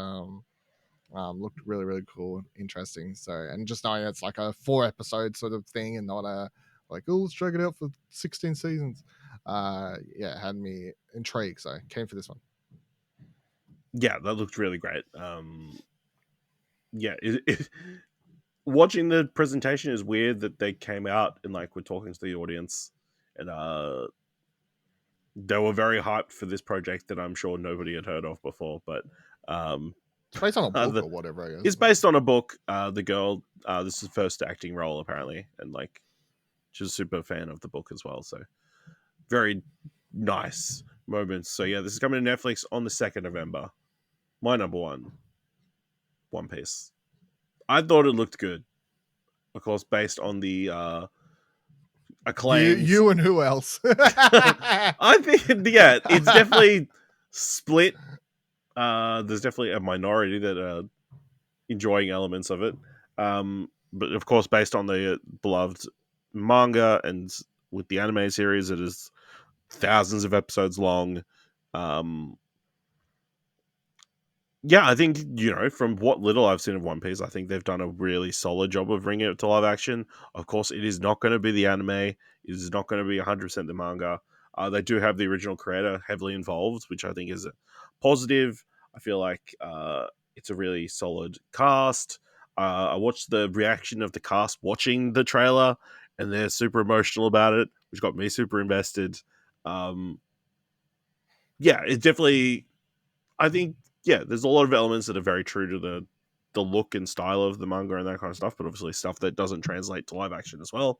really really cool and interesting. So, and just knowing it's like a 4-episode sort of thing and not a like, oh, let's drag it out for 16 seasons. Yeah, had me intrigued, so came for this one. Yeah, that looked really great. Yeah, watching the presentation is weird that they came out and like were talking to the audience, and they were very hyped for this project that I'm sure nobody had heard of before. But It's based on a book or whatever. I guess. It's based on a book. The girl, this is her first acting role apparently, and like she's a super fan of the book as well. So very nice moments. So yeah, this is coming to Netflix on the 2nd November. My number one, One Piece. I thought it looked good, of course, based on the acclaim. You and who else? I think, yeah, it's definitely split. There's definitely a minority that are enjoying elements of it. But of course, based on the beloved manga and with the anime series, it is thousands of episodes long. Yeah, I think, from what little I've seen of One Piece, I think they've done a really solid job of bringing it to live action. Of course, it is not going to be the anime. It is not going to be 100% the manga. They do have the original creator heavily involved, which I think is a positive. I feel like it's a really solid cast. I watched the reaction of the cast watching the trailer, and they're super emotional about it, which got me super invested. Yeah, it definitely... I think... Yeah, there's a lot of elements that are very true to the look and style of the manga and that kind of stuff, but obviously stuff that doesn't translate to live action as well.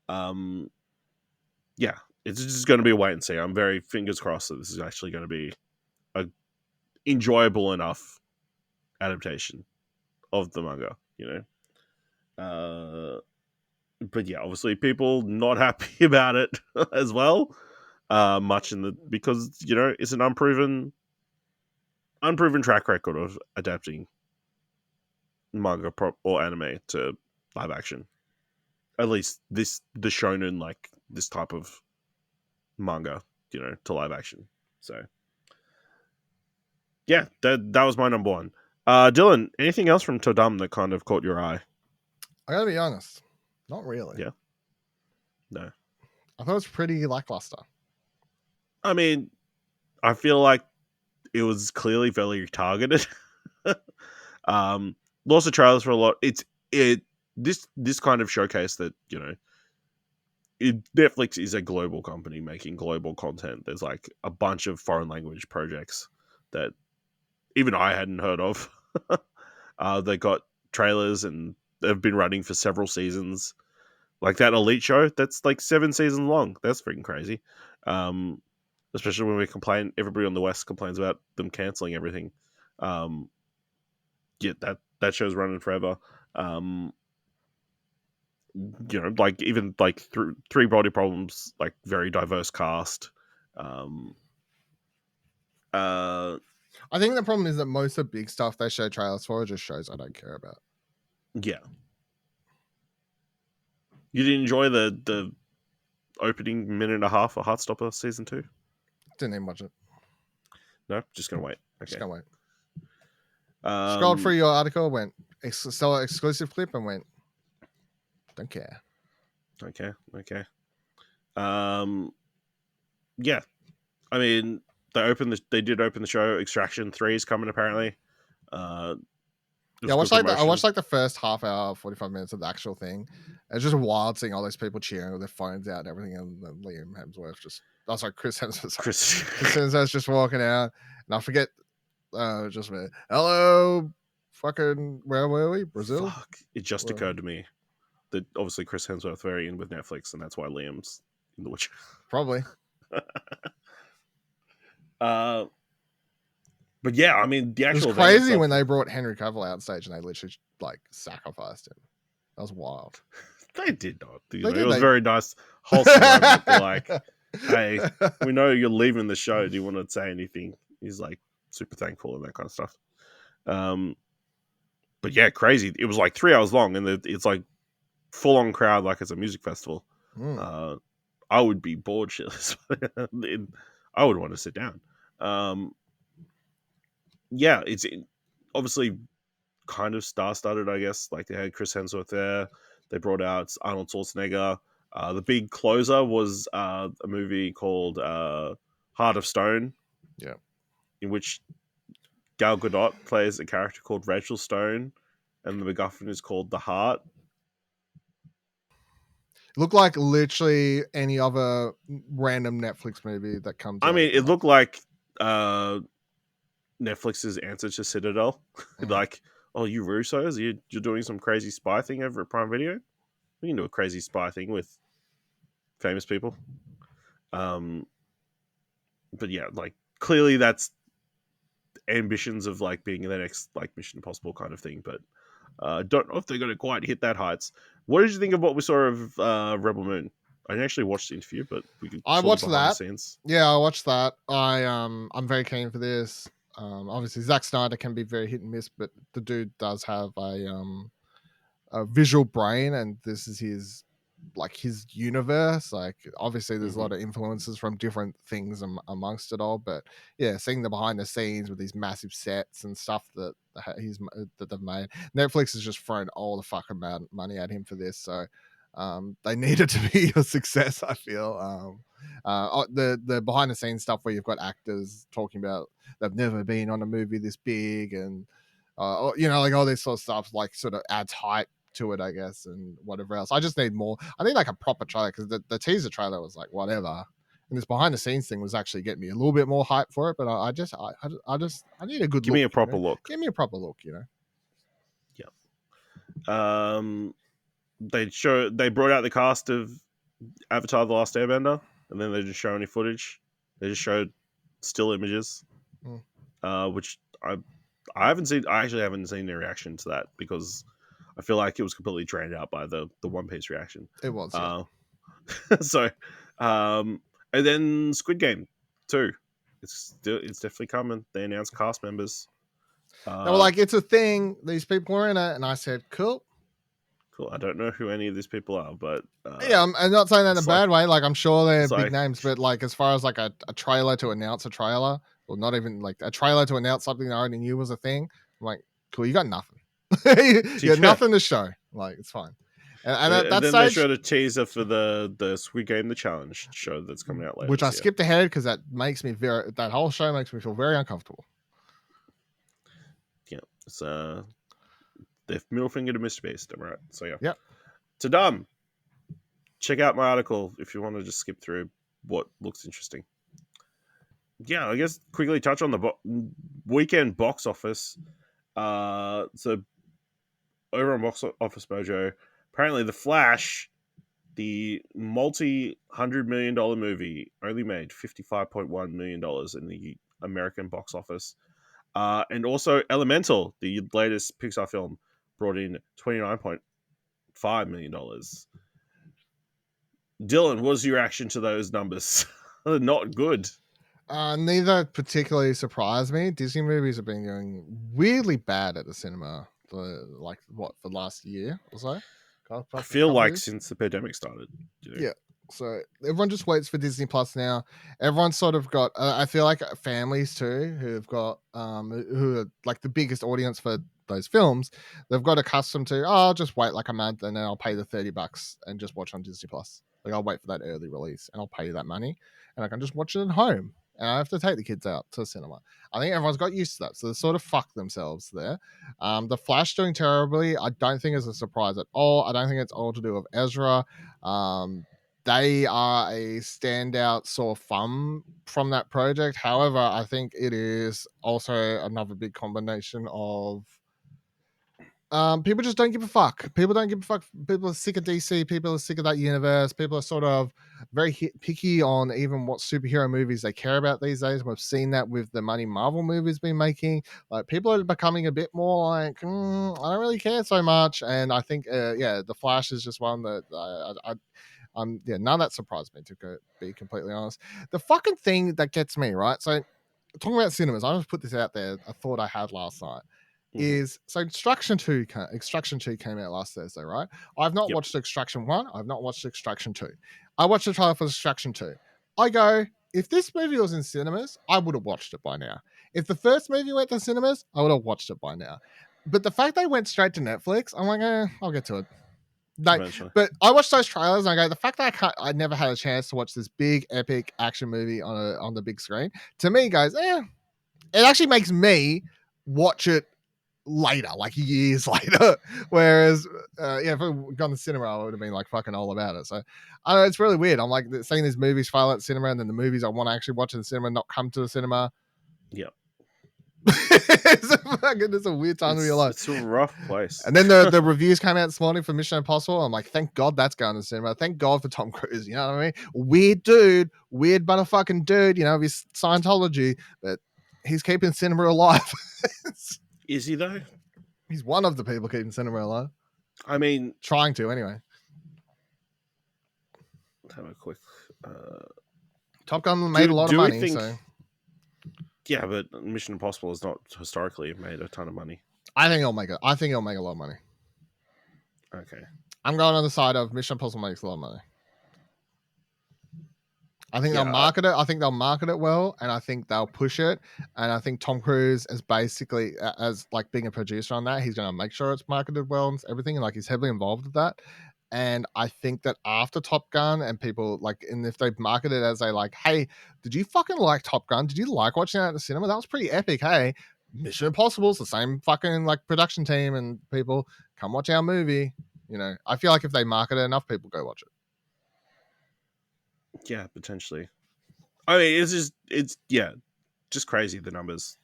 Yeah, it's just going to be a wait and see. I'm very fingers crossed that this is actually going to be a enjoyable enough adaptation of the manga, But yeah, obviously people not happy about it as well. Because it's an unproven track record of adapting manga or anime to live action. At least the shonen, like this type of manga, to live action. So yeah, that was my number one. Dylan, anything else from Tudum that kind of caught your eye? I gotta be honest, not really. Yeah. No. I thought it was pretty lackluster. I mean, I feel like it was clearly very targeted. Lots of trailers for a lot. This kind of showcase that Netflix is a global company making global content. There's like a bunch of foreign language projects that even I hadn't heard of. They got trailers and they've been running for several seasons. Like that Elite show, that's like 7 seasons long. That's freaking crazy. Especially when everybody on the West complains about them canceling everything. Yeah, that show's running forever. Like even like Three Body Problems, like very diverse cast. I think the problem is that most of the big stuff they show trailers for are just shows I don't care about. Yeah. You didn't enjoy the opening minute and a half of Heartstopper season 2? Didn't even watch it. No, just gonna wait. Okay. Just gonna wait. Scrolled through your article, went saw an exclusive clip, and went, don't care. Okay. Yeah. I mean, they did open the show. Extraction 3 is coming apparently. Yeah, I watched like the first half hour, 45 minutes of the actual thing. It's just wild seeing all those people cheering with their phones out and everything, and then Liam Hemsworth Chris Hemsworth's just walking out, and I forget just a minute. Hello, fucking, where were we? Brazil? Fuck. It just occurred to me that obviously Chris Hemsworth very in with Netflix, and that's why Liam's in The Witcher. Probably. But yeah, I mean, the actual... It was crazy when they brought Henry Cavill out on stage and they literally like sacrificed him. That was wild. They did not. It was very nice, wholesome moment. They're like, hey, we know you're leaving the show. Do you want to say anything? He's like super thankful and that kind of stuff. But yeah, crazy. It was like 3 hours long, and it's like full on crowd, like it's a music festival. I would be bored shitless. I would want to sit down. Yeah, it's obviously kind of star-studded, I guess. Like they had Chris Hemsworth there. They brought out Arnold Schwarzenegger. The big closer was a movie called Heart of Stone. Yeah. In which Gal Gadot plays a character called Rachel Stone, and the MacGuffin is called The Heart. It looked like literally any other random Netflix movie that comes out. I mean, it looked like Netflix's answer to Citadel. Like, oh, you Russos, you're doing some crazy spy thing over at Prime Video? We can do a crazy spy thing with famous people. But yeah, like, clearly that's ambitions of like being the next like Mission Impossible kind of thing, but don't know if they're going to quite hit that heights. What did you think of what we saw of Rebel Moon? I didn't actually watch the interview, but I watched that. Scenes. Yeah, I watched that. I'm very keen for this. Obviously Zack Snyder can be very hit and miss, but the dude does have a visual brain, and this is his universe. Like obviously there's a lot of influences from different things amongst it all, but yeah, seeing the behind the scenes with these massive sets and stuff that they've made, Netflix has just thrown all the fucking money at him for this, so they need it to be a success, I feel. The behind the scenes stuff where you've got actors talking about they've never been on a movie this big, and like all this sort of stuff, like sort of adds hype to it, I guess, and whatever else. I just need more. I need like a proper trailer, because the teaser trailer was like whatever, and this behind the scenes thing was actually getting me a little bit more hype for it. But I need a good Give me a proper look. Give me a proper look, Yeah. They brought out the cast of Avatar: The Last Airbender, and then they didn't show any footage. They just showed still images, which I haven't seen. I actually haven't seen their reaction to that, because I feel like it was completely drowned out by the One Piece reaction. It was. Yeah. So, and then Squid Game 2. It's definitely coming. They announced cast members. They were like, it's a thing. These people were in it, and I said, cool. Cool. I don't know who any of these people are, but yeah, I'm not saying that in a bad way. Like, I'm sure they're big like, names, but like as far as like a trailer to announce a trailer, or not even like a trailer to announce something I already knew was a thing, I'm like, cool, you got nothing. you got nothing to show. Like, it's fine. And at that then stage, they showed a teaser for the Squid Game: The Challenge show that's coming out later, which I skipped ahead because that whole show makes me feel very uncomfortable. Yeah, it's the middle finger to Mr. Beast, am I right? So yeah. Yep. Tudum. Check out my article if you want to just skip through what looks interesting. Yeah, I guess quickly touch on the weekend box office. So over on Box Office Mojo, apparently The Flash, the multi-$100 million movie, only made $55.1 million in the American box office. And also Elemental, the latest Pixar film, brought in $29.5 million. Dylan, what was your reaction to those numbers? Not good. Neither particularly surprised me. Disney movies have been going weirdly bad at the cinema for the last year or so. I feel like since the pandemic started. Yeah. So everyone just waits for Disney Plus now. Everyone's sort of got, I feel like families too, who've got, who are like the biggest audience for those films, they've got accustomed to, I'll just wait like a month and then I'll pay the $30 and just watch on Disney Plus. Like I'll wait for that early release and I'll pay that money and I can just watch it at home. And I have to take the kids out to the cinema. I think everyone's got used to that. So they sort of fuck themselves there. The Flash doing terribly, I don't think is a surprise at all. I don't think it's all to do with Ezra. They are a standout sore thumb from that project. However, I think it is also another big combination of people just don't give a fuck. People don't give a fuck. People are sick of DC. People are sick of that universe. People are sort of very picky on even what superhero movies they care about these days. We've seen that with the money Marvel movies been making. Like people are becoming a bit more like, I don't really care so much. And I think, The Flash is just one that none of that surprised me, to be completely honest. The fucking thing that gets me, right? So talking about cinemas, I just put this out there, a thought I had last night. is so Extraction 2 came out last Thursday, right? I've not Yep. watched Extraction 1. I've not watched Extraction 2. I watched the trailer for Extraction 2. I go, if this movie was in cinemas, I would have watched it by now. If the first movie went to cinemas, I would have watched it by now. But the fact they went straight to Netflix, I'm like, I'll get to it. Like, Eventually. but I watched those trailers and I go, the fact that I never had a chance to watch this big epic action movie on the big screen, to me goes, it actually makes me watch it later, like years later. Whereas, if I'd gone to cinema, I would have been like fucking all about it. So, I don't know, it's really weird. I'm like seeing these movies fail at cinema, and then the movies I want to actually watch in the cinema not come to the cinema. Yep. It's a weird time to be alive. It's a rough place. And then the reviews came out this morning for Mission Impossible. I'm like, thank God that's going to the cinema. Thank God for Tom Cruise. You know what I mean? Weird dude, weird motherfucking dude. You know, of his Scientology, but he's keeping cinema alive. Is he though? He's one of the people keeping cinema alive. I mean, Trying to anyway. let's have a quick. Top Gun made a lot of do we money. think- So Yeah, but Mission Impossible has not historically made a ton of money. I think it'll make it. I think it'll make a lot of money. Okay. I'm going on the side of Mission Impossible makes a lot of money. I think they'll market it. I think they'll market it well, and I think they'll push it. And I think Tom Cruise is basically as like being a producer on that. He's going to make sure it's marketed well and everything, and like he's heavily involved with that. And I think that after Top Gun and people like, and if they market it as a like, hey, did you fucking like Top Gun? Did you like watching that at the cinema? That was pretty epic. Hey, Mission Impossible is the same fucking like production team and people come watch our movie. You know, I feel like if they market it enough, people go watch it. Yeah, potentially. I mean, it's just crazy the numbers.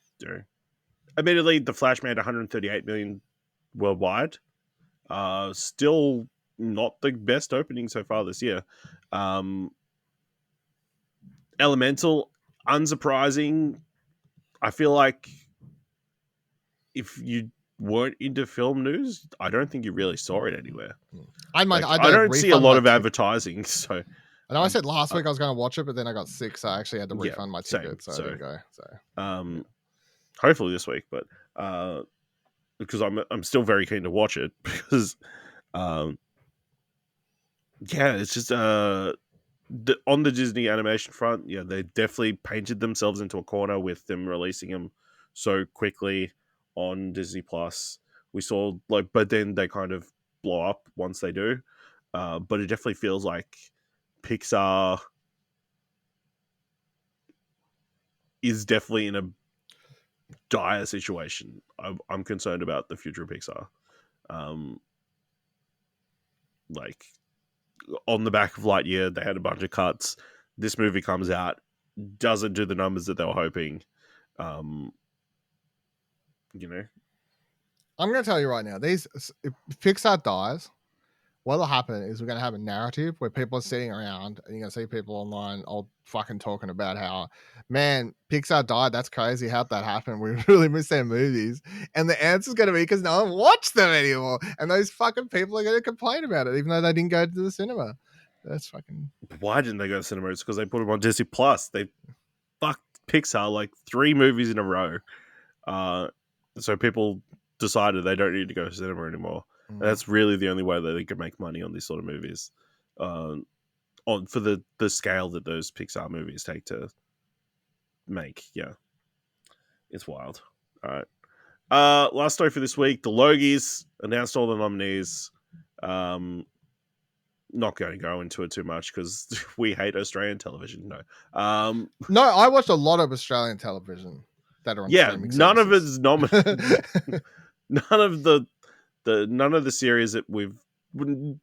Admittedly, The Flash made 138 million worldwide. Still not the best opening so far this year. Elemental, unsurprising. I feel like if you weren't into film news, I don't think you really saw it anywhere. I don't see a lot of advertising, so I know I said last week I was going to watch it, but then I got sick, so I actually had to refund my ticket, so I didn't go. So hopefully this week, but because I'm still very keen to watch it because it's just on the Disney animation front, they definitely painted themselves into a corner with them releasing them so quickly on Disney Plus. We saw but then they kind of blow up once they do. But it definitely feels like Pixar is definitely in a dire situation. I'm concerned about the future of Pixar. On the back of Lightyear, they had a bunch of cuts. This movie comes out, doesn't do the numbers that they were hoping. I'm going to tell you right now, if Pixar dies, what'll happen is we're going to have a narrative where people are sitting around and you're going to see people online all fucking talking about how, man, Pixar died. That's crazy. How'd that happen? We really miss their movies. And the answer's going to be because no one watched them anymore. And those fucking people are going to complain about it, even though they didn't go to the cinema. That's fucking... Why didn't they go to cinema? It's because they put them on Disney Plus. They fucked Pixar like 3 movies in a row. So people decided they don't need to go to cinema anymore. And that's really the only way that they can make money on these sort of movies, for the scale that those Pixar movies take to make. Yeah, it's wild. All right. Last story for this week: the Logies announced all the nominees. Not going to go into it too much because we hate Australian television. No. No, I watched a lot of Australian television that are on streaming none of services. it's nominated. None of the series that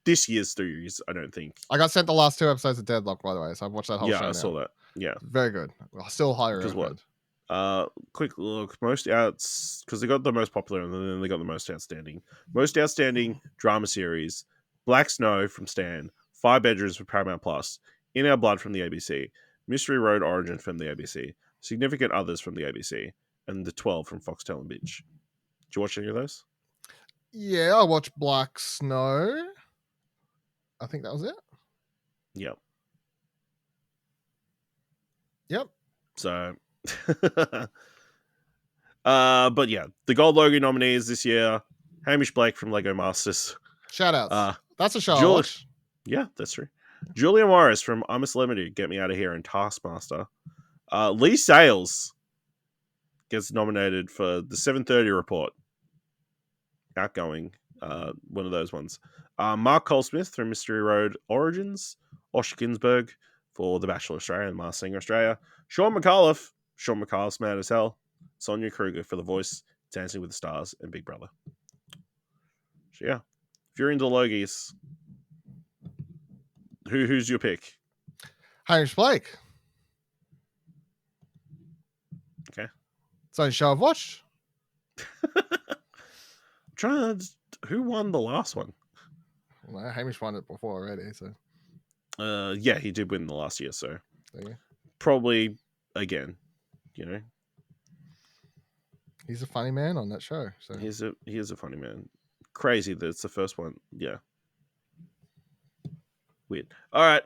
this year's series, I don't think. I got sent the last 2 episodes of Deadlock, by the way, so I've watched that whole show. Yeah, I saw that. Yeah, very good. Still highly recommend. Quick look, most outs because they got the most popular and then they got the most outstanding. Most outstanding drama series: Black Snow from Stan, 5 Bedrooms from Paramount Plus, In Our Blood from the ABC, Mystery Road Origin from the ABC, Significant Others from the ABC, and The 12 from Foxtel and Binge. Did you watch any of those? Yeah, I watched Black Snow. I think that was it. Yep. Yep. So, But yeah, the Gold Logo nominees this year: Hamish Blake from Lego Masters. Shout outs. That's a show I Julie- watch. Yeah, that's true. Julia Morris from I'm a Celebrity, Get Me Out of Here, and Taskmaster. Lee Sales gets nominated for the 7:30 Report. Outgoing, one of those ones. Mark Cole-Smith from Mystery Road Origins. Osher Ginsburg for The Bachelor Australia and Masked Singer Australia. Sean McAuliffe's mad as hell. Sonia Kruger for The Voice, Dancing with the Stars, and Big Brother. So yeah, if you're into Logies, who's your pick? Hamish Blake. Okay. It's the only show I've watched. Who won the last one? Well, Hamish won it before already, so Yeah, he did win the last year, so there you go. probably again, He's a funny man on that show. So he is a funny man. Crazy that it's the first one. Yeah. Weird. All right,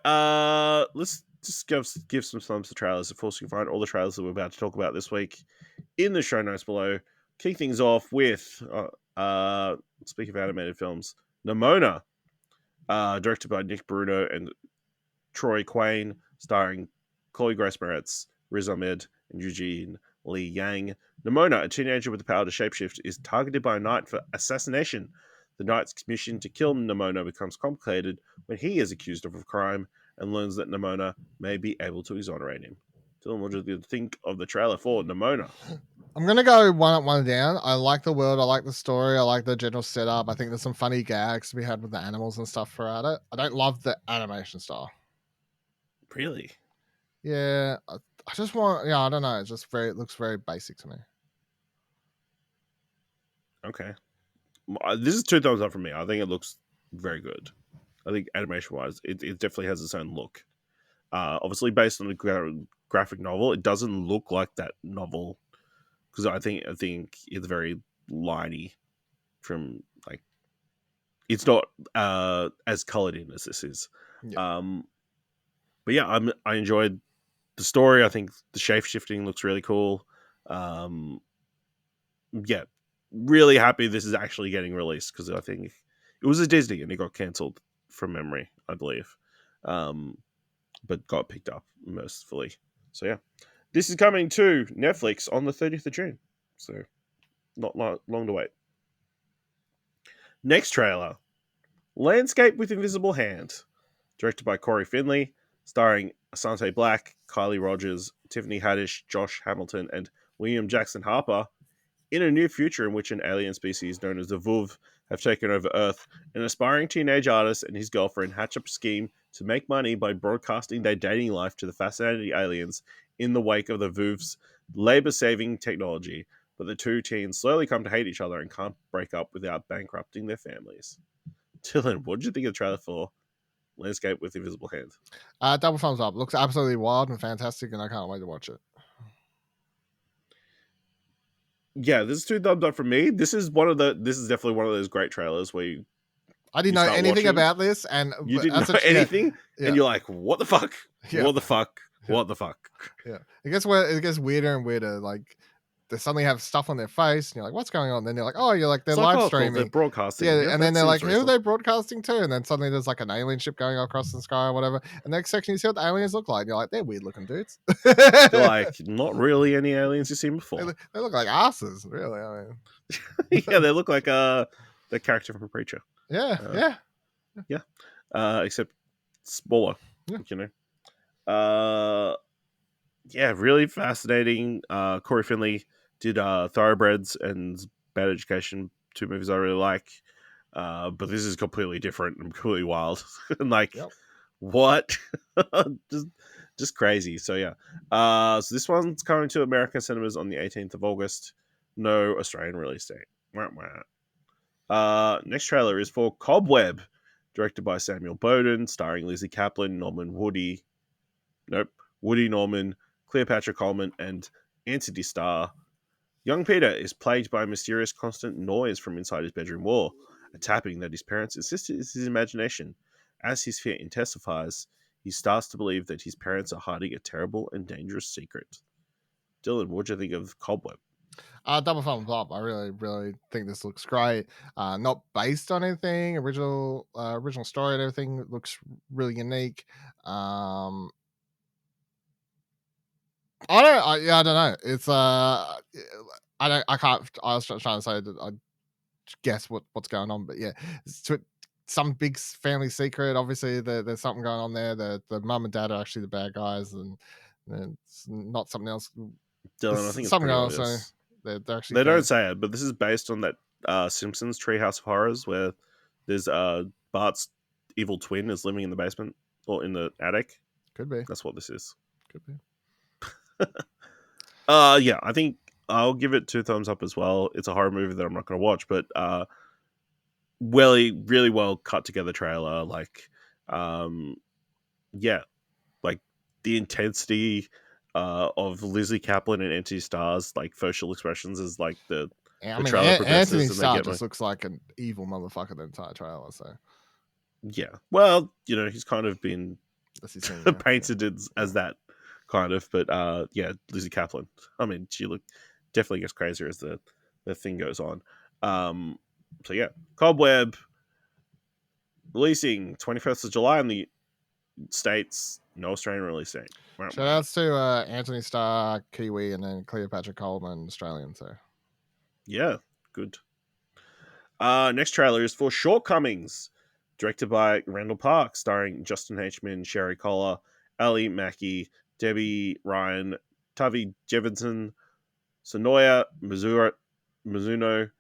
let's just give some thumbs to trailers. Of course, you can find all the trailers that we're about to talk about this week in the show notes below. Kick things off with speaking of animated films, Nimona, directed by Nick Bruno and Troy Quayne, starring Chloe Grace Moretz, Riz Ahmed, and Eugene Lee Yang. Nimona, a teenager with the power to shapeshift, is targeted by a knight for assassination. The knight's mission to kill Nimona becomes complicated when he is accused of a crime and learns that Nimona may be able to exonerate him. Dylan, what do you think of the trailer for Nimona? I'm gonna go one up, one down. I like the world. I like the story. I like the general setup. I think there's some funny gags to be had with the animals and stuff throughout it. I don't love the animation style. Really? Yeah, I just want. Yeah, I don't know. It looks very basic to me. Okay. This is 2 thumbs up from me. I think it looks very good. I think animation-wise, it definitely has its own look. Obviously, based on a graphic novel, it doesn't look like that novel because I think it's very liney. From like, it's not as colored in as this is. Yeah. But yeah, I enjoyed the story. I think the shape shifting looks really cool. Yeah, really happy this is actually getting released because I think it was a Disney and it got cancelled from memory, I believe, but got picked up mercifully. So yeah, this is coming to Netflix on the 30th of June. So not long to wait. Next trailer, Landscape with Invisible Hand, directed by Corey Finley, starring Asante Black, Kylie Rogers, Tiffany Haddish, Josh Hamilton, and William Jackson Harper. In a near future in which an alien species known as the Vuv have taken over Earth, an aspiring teenage artist and his girlfriend hatch up a scheme to make money by broadcasting their dating life to the fascinating aliens in the wake of the Vuv's labor-saving technology. But the two teens slowly come to hate each other and can't break up without bankrupting their families. Dylan, what did you think of the trailer for Landscape with Invisible Hand? Double thumbs up. Looks absolutely wild and fantastic, and I can't wait to watch it. Yeah, this is 2 thumbs up from me. This is definitely one of those great trailers where I didn't know anything about this, and you didn't know anything, yeah. and you're like, "What the fuck? Yeah. What the fuck? What the fuck?" Yeah, it gets weirder and weirder. Like they suddenly have stuff on their face, and you're like, "What's going on?" Then you're like, "Oh, they're It's live cool, streaming, they're broadcasting." Yeah, and then they're like, "Who are reasonable. they broadcasting to?" And then suddenly there's like an alien ship going across the sky or whatever. And next section you see what the aliens look like. And you're like, "They're weird looking dudes." They're like not really any aliens you've seen before. They look like asses, really. I mean, Yeah, they look like the character from Preacher. yeah. Except smaller. Yeah. Yeah, really fascinating. Corey Finley did Thoroughbreds and Bad Education, 2 movies I really like. But this is completely different and completely wild. And like, what? just crazy. So yeah. So this one's coming to American cinemas on the 18th of August. No Australian release date. Next trailer is for Cobweb, directed by Samuel Bowden, starring Lizzie Kaplan, Woody Norman, Cleopatra Coleman, and Anthony Starr. Young Peter is plagued by a mysterious constant noise from inside his bedroom wall, a tapping that his parents insist is his imagination. As his fear intensifies, he starts to believe that his parents are hiding a terrible and dangerous secret. Dylan, what do you think of Cobweb? Double thumbs up. I really, really think this looks great. Not based on anything original, original story and everything. It looks really unique. I don't know. It's I can't. I was trying to say that I guess what's going on, but yeah, some big family secret. Obviously, there's something going on there. The mum and dad are actually the bad guys, and it's not something else. Dylan, I think it's Something pretty else. So obvious. they're actually They don't fans. say it, but this is based on that Simpsons Treehouse of Horrors, where there's Bart's evil twin is living in the basement or in the attic. Could be. That's what this is. Could be. Yeah, I think I'll give it 2 thumbs up as well. It's a horror movie that I'm not going to watch, but really well cut together trailer. Like, yeah, like the intensity of Lizzie Kaplan and Anthony Starr's like facial expressions is like the trailer progresses Anthony and they Starr get just looks like an evil motherfucker the entire trailer. So yeah. Well, he's kind of been that's his thing. painted as that kind of, but yeah, Lizzie Kaplan. I mean, she definitely gets crazier as the thing goes on. So yeah, Cobweb releasing 21st of July in the States, no Australian release date. Shout outs to Anthony Starr, Kiwi, and then Cleopatra Coleman, Australian. So yeah, good. Next trailer is for Shortcomings, directed by Randall Park, starring Justin H. Sherry Collar, Ali Mackey, Debbie Ryan, Tavi Jefferson, Sonoya Mizuno,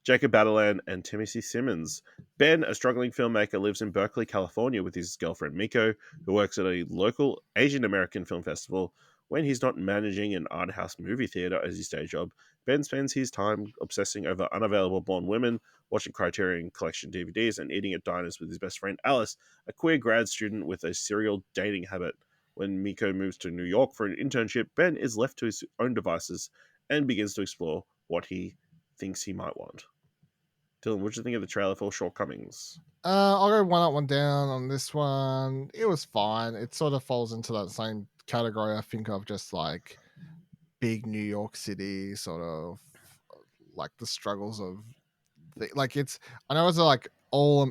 Jacob Battleland, and Timothy Simmons. Ben, a struggling filmmaker, lives in Berkeley, California with his girlfriend Miko, who works at a local Asian American film festival. When he's not managing an art house movie theater as his day job, Ben spends his time obsessing over unavailable blonde women, watching Criterion Collection DVDs, and eating at diners with his best friend Alice, a queer grad student with a serial dating habit. When Miko moves to New York for an internship, Ben is left to his own devices and begins to explore what he thinks he might want. Dylan, what do you think of the trailer for Shortcomings? I'll go one up, one down on this one. It was fine. It sort of falls into that same category I think of, just like big New York City, sort of like the struggles of like it's. I know it's like all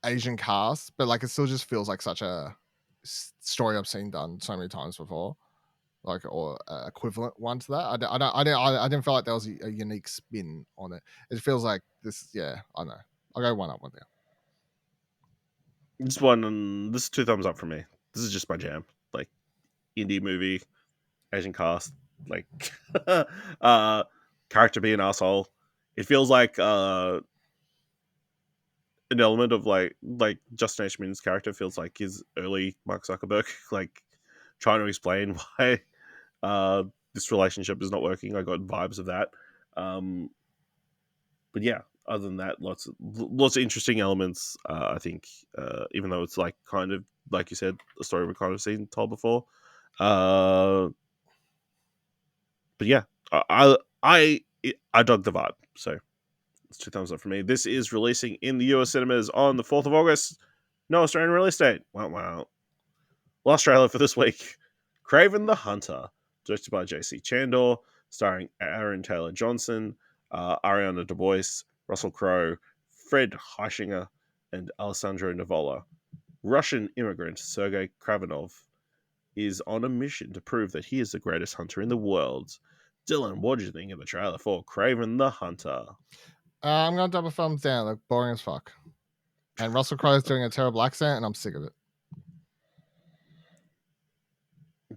Asian cast, but like it still just feels like such a story I've seen done so many times before, like or equivalent one to that. I didn't feel like there was a unique spin on it. It feels like this. Yeah, I know. I'll go one up, one down. This is 2 thumbs up for me. This is just my jam. Like indie movie, Asian cast, like character being an asshole. It feels like an element of like Justin H. character feels like his early Mark Zuckerberg, like trying to explain why this relationship is not working. I got vibes of that. But yeah, other than that, lots of interesting elements. I think, even though it's like kind of like you said, a story we've kind of seen told before. But yeah, I dug the vibe. So it's 2 thumbs up for me. This is releasing in the US cinemas on the 4th of August. No Australian release date. Wow. Last trailer for this week: Craven the Hunter, directed by J.C. Chandor, starring Aaron Taylor Johnson, Ariana DeBois, Russell Crowe, Fred Heischinger, and Alessandro Nivola. Russian immigrant Sergei Kravenov is on a mission to prove that he is the greatest hunter in the world. Dylan, what did you think of the trailer for Craven the Hunter? I'm gonna double thumbs down. Like boring as fuck. And Russell Crowe's doing a terrible accent, and I'm sick of it.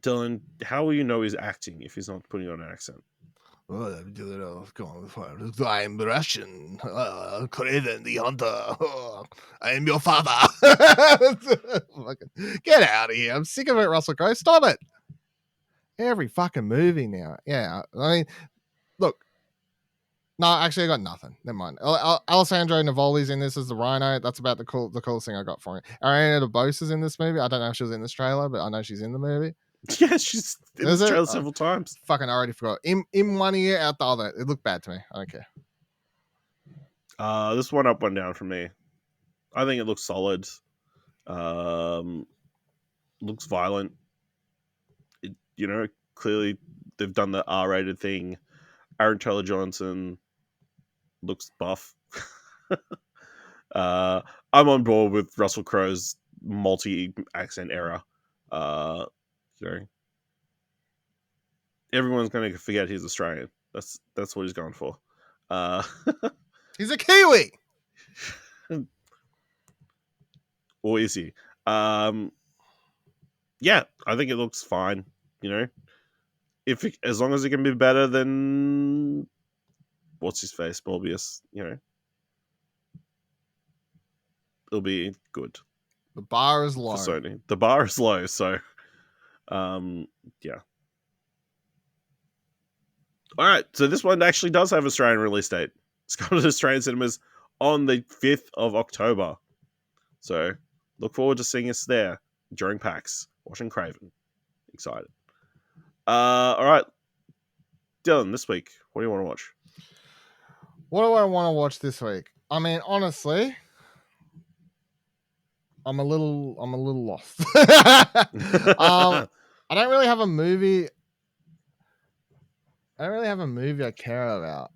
Dylan, how will you know he's acting if he's not putting on an accent? I'm Russian. Craven the Hunter. I am your father. Get out of here. I'm sick of it, Russell Crowe. Stop it. Every fucking movie now. Yeah. I mean, look. No, actually, I got nothing. Never mind. Alessandro Nivoli's in this as the Rhino. That's about the coolest thing I got for him. Ariana DeBose is in this movie. I don't know if she was in this trailer, but I know she's in the movie. Yeah, she's in this trailer several times. Fucking already forgot. In one ear, out the other. It looked bad to me. I don't care. This one up, one down for me. I think it looks solid. Looks violent. Clearly they've done the R-rated thing. Aaron Taylor Johnson looks buff. I'm on board with Russell Crowe's multi-accent era. Everyone's going to forget he's Australian. That's what he's going for. He's a Kiwi. Or is he? Yeah, I think it looks fine. As long as it can be better than what's his face, Morbius. It'll be good. The bar is low. For Sony. The bar is low, so yeah. All right, so this one actually does have Australian release date. It's coming to Australian cinemas on the 5th of October. So look forward to seeing us there during PAX, watching Craven. Excited. All right, Dylan, this week, what do you want to watch? What do I want to watch this week? I mean, honestly, I'm a little lost. I don't really have a movie. I care about,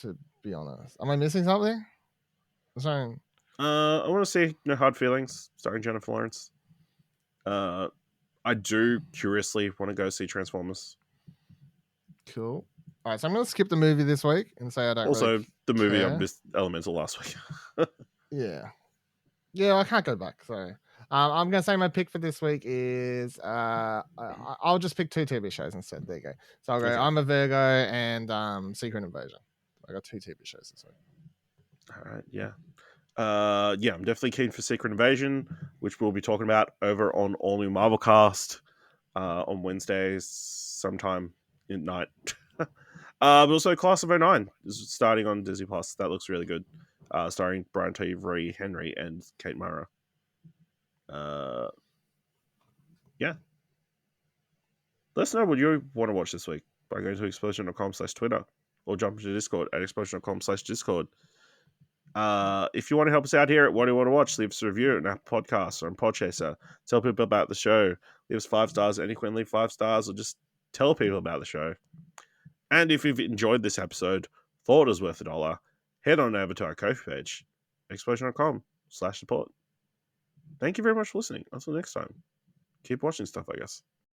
to be honest. Am I missing something? I want to see No Hard Feelings, starring Jennifer Lawrence. I do curiously want to go see Transformers. Cool. All right, so I'm going to skip the movie this week and say I don't. Also, really the movie care. I missed Elemental last week. Yeah, I can't go back. So I'm going to say my pick for this week is I'll just pick 2 TV shows instead. There you go. So I'll go. Okay. I'm a Virgo and Secret Invasion. I got 2 TV shows this week. All right, yeah. Yeah, I'm definitely keen for Secret Invasion, which we'll be talking about over on All New Marvel Cast on Wednesdays sometime at night. But also Class of 09 is starting on Disney Plus. That looks really good. Starring Brian Cherie Henry and Kate Mara. Yeah. Let us know what you want to watch this week by going to explosion.com/Twitter or jump into Discord at explosion.com/Discord. If you want to help us out here at What Do You Want to Watch, leave us a review on our podcast or on Podchaser. Tell people about the show. Leave us 5 stars. Any can leave 5 stars, or just tell people about the show. And if you've enjoyed this episode, thought it was worth $1, head on over to our Ko-fi page, explosion.com/support. Thank you very much for listening. Until next time, keep watching stuff, I guess.